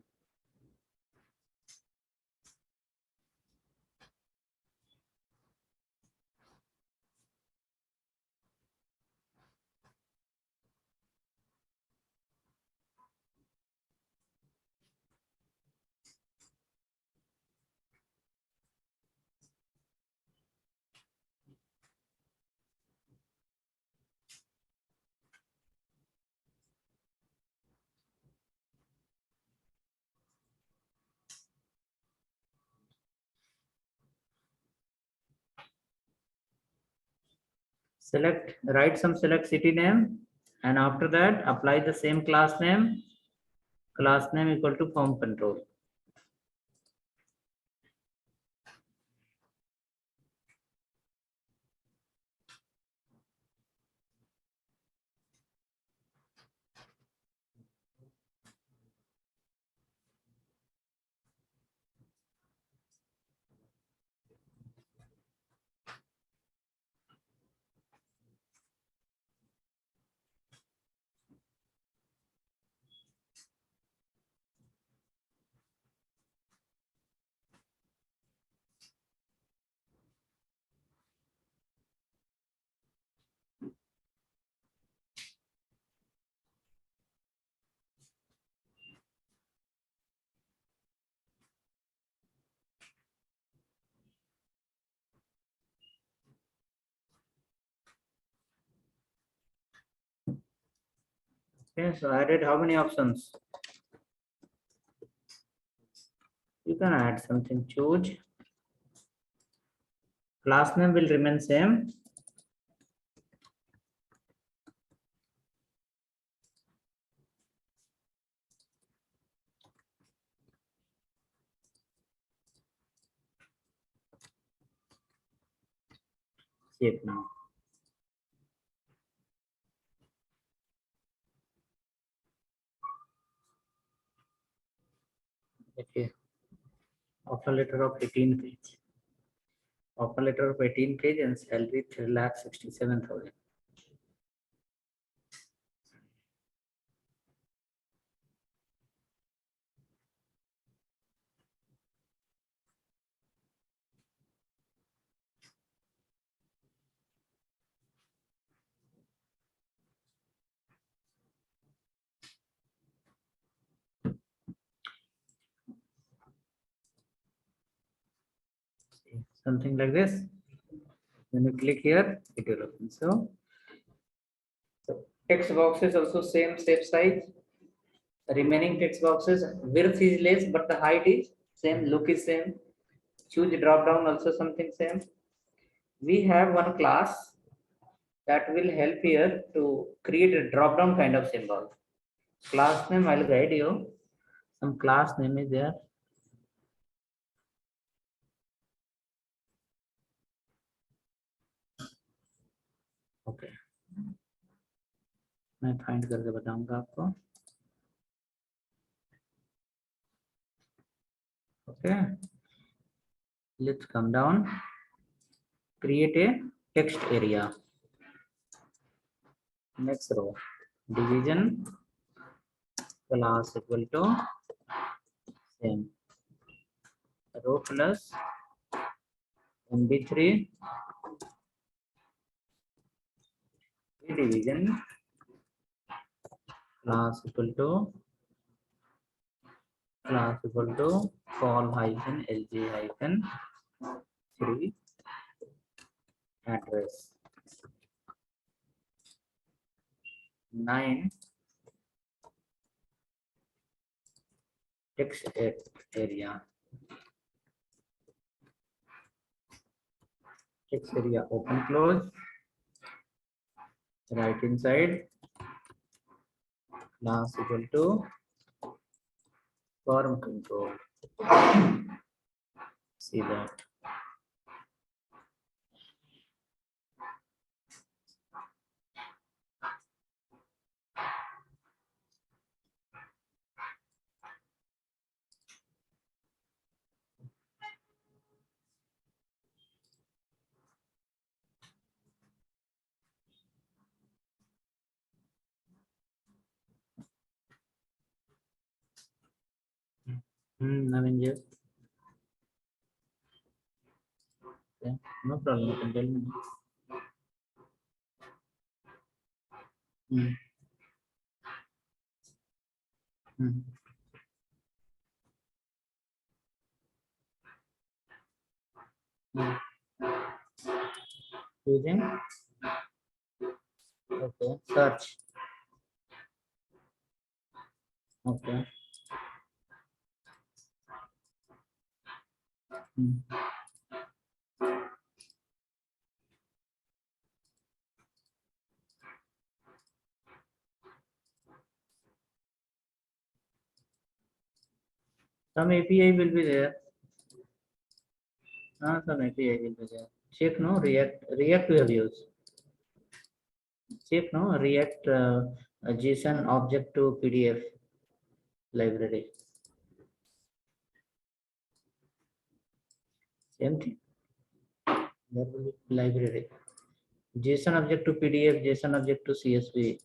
Select, write some select city name, and after that apply the same class name. Class name equal to form control. Okay, so I added how many options? You can add something, choose. Class name will remain same. Save now. Okay. Offer letter of 18 page. Offer letter of 18 page and salary 3,67,000. Something like this. When you click here, it will open. So text box is also same size. The remaining text boxes width is less, but the height is same. Look is same. Choose drop down also something same. We have one class that will help here to create a drop down kind of symbol. Class name I'll guide you. Some class name is there. Okay. मैं find करके बताऊंगा आपको. Okay. Let's come down. Create a text area. Next row. Division class equal to same. Row plus MB3 division class equal to call hyphen lg hyphen 3 address 9 text area. Text area open close. Right inside class equal to form control. See that. Avenger. Okay, no problem. You can tell me. Hmm. Hmm. Hmm. Using okay search. Okay. Hmm. Some API will be there. Some API will be there. Check no React we have used. Check no React JSON object to PDF library. Same thing. There will be library. JSON object to PDF, JSON object to CSV.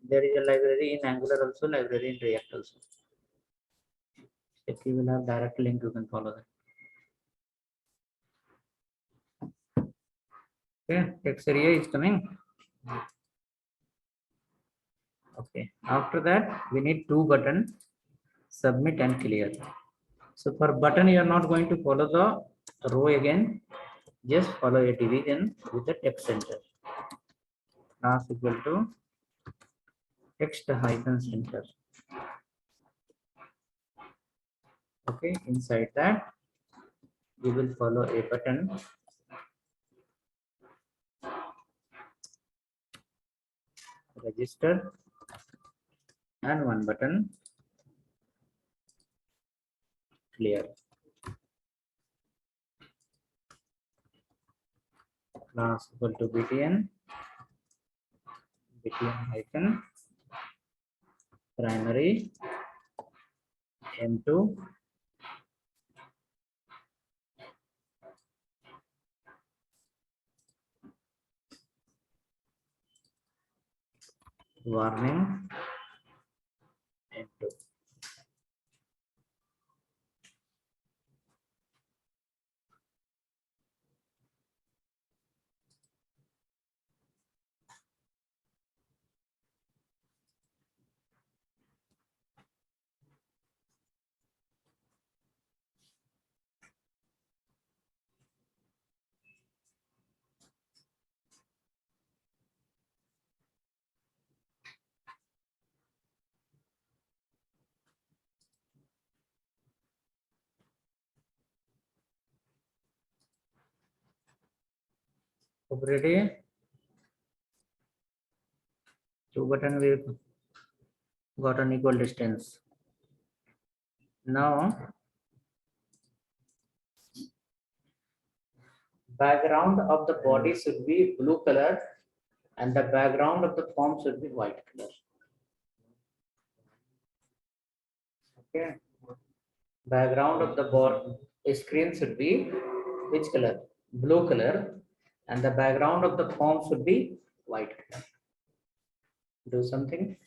There is a library in Angular also, library in React also. If you will have direct link, you can follow that. Okay, text area is coming. Okay, after that we need two buttons, submit and clear. So for button you are not going to follow the row again, just follow a division with the text center. Class equal to text hyphen center. Okay, inside that you will follow a button register and one button clear. Class equal to btn hyphen primary m2 warning m2. Ready? Two button we got an equal distance. Now background of the body should be blue color and the background of the form should be white color. Okay. Background of the board screen should be which color? Blue color, and the background of the form should be white color. Do something.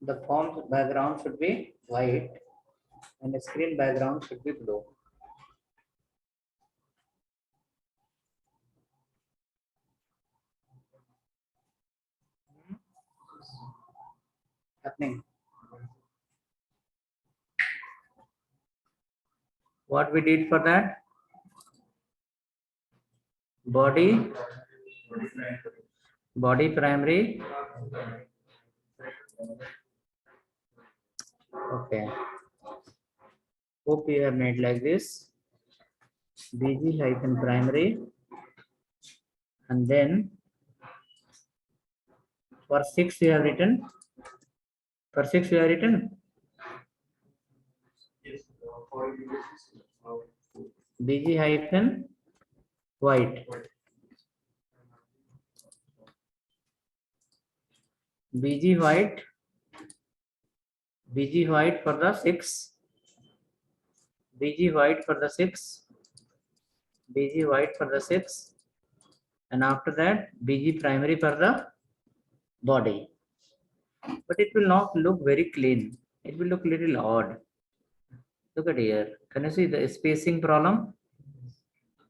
The form background should be white and the screen background should be blue. Happening. What we did for that? Body primary. Okay. Hope you have made like this. BG hyphen primary, and then for 6 you have written. For 6 you have written. BG hyphen white. BG white for the 6. BG white for the 6. BG white for the 6. And after that, BG primary for the body. But it will not look very clean. It will look little odd. Look at here. Can you see the spacing problem?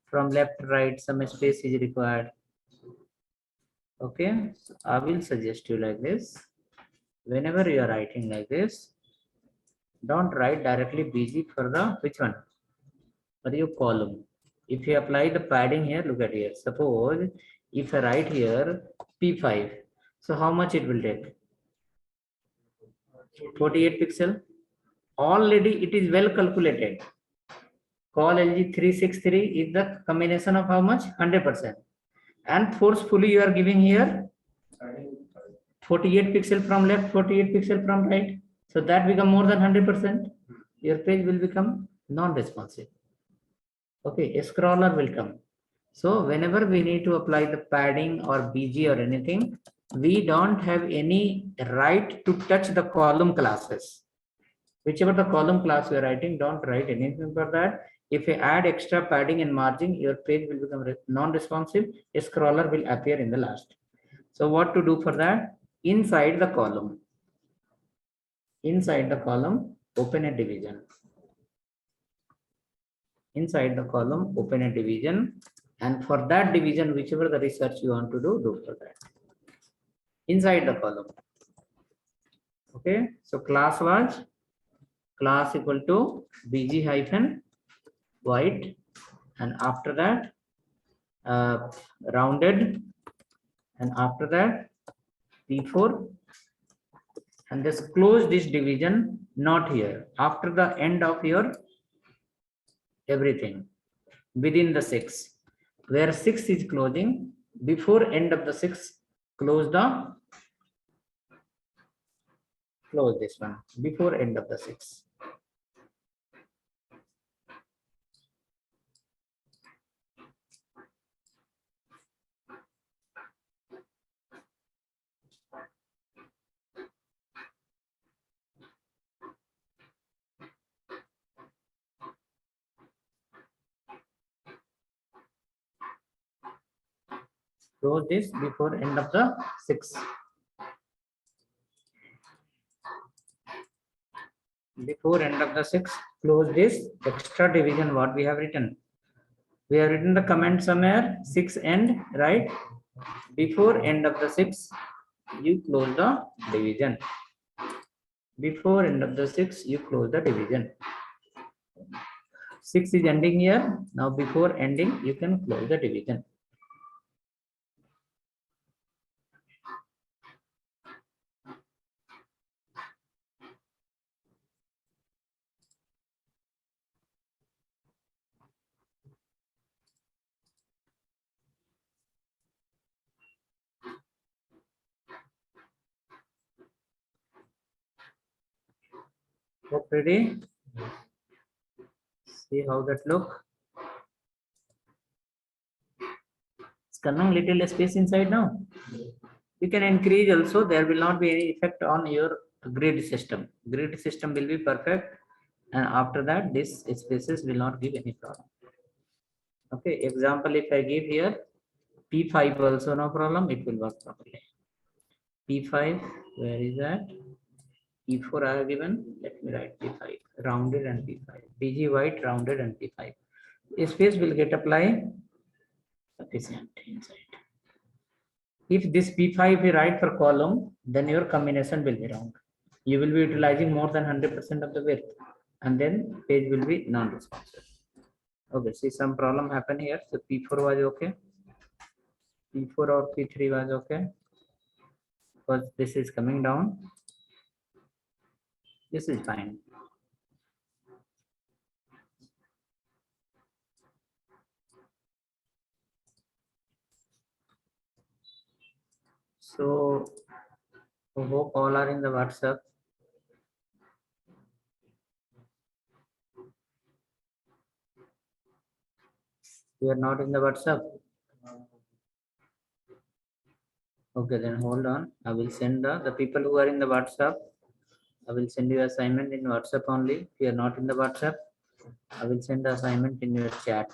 From left to right, some space is required. Okay, so I will suggest you like this. Whenever you are writing like this, don't write directly BG for the which one? For your column. If you apply the padding here, look at here. Suppose if I write here P5, so how much it will take? 48 pixel. Already it is well calculated. Call LG 363 is the combination of how much? 100%. And forcefully you are giving here 48 pixel from left, 48 pixel from right. So that become more than 100%. Your page will become non-responsive. Okay, a scroller will come. So whenever we need to apply the padding or BG or anything, we don't have any right to touch the column classes. Whichever the column class we are writing, don't write anything for that. If you add extra padding and margin, your page will become non-responsive. A scroller will appear in the last. So what to do for that? Inside the column, open a division. Inside the column, open a division. And for that division, whichever the research you want to do for that. Inside the column. Okay, so class was class equal to bg hyphen white, and after that rounded, and after that p4, and just close this division, not here, after the end of your everything, within the 6, where 6 is closing, before end of the 6, close this one, before end of the 6. Close this before end of the 6. Before end of the 6, close this extra division what we have written. We have written the comment somewhere 6 end, right? Before end of the 6, you close the division. Before end of the 6, you close the division. 6 is ending here. Now before ending, you can close the division. Hope ready? See how that look. It's coming little space inside now. You can increase also. There will not be any effect on your grid system. Grid system will be perfect, and after that, this spaces will not give any problem. Okay. Example, if I give here P5 also no problem. It will work properly. P5, where is that? P4 I have given. Let me write P5 rounded and P5. BG white rounded and P5. Space will get applied sufficient inside. If this P5 is right for column, then your combination will be round. You will be utilizing more than 100% of the width, and then page will be non-responsive. Okay, see some problem happen here. So P4 was okay. P4 or P3 was okay. Because this is coming down. This is fine. So I hope all are in the WhatsApp. You are not in the WhatsApp. Okay, then hold on. I will send the people who are in the WhatsApp. I will send you assignment in WhatsApp only. If you are not in the WhatsApp, I will send the assignment in your chat.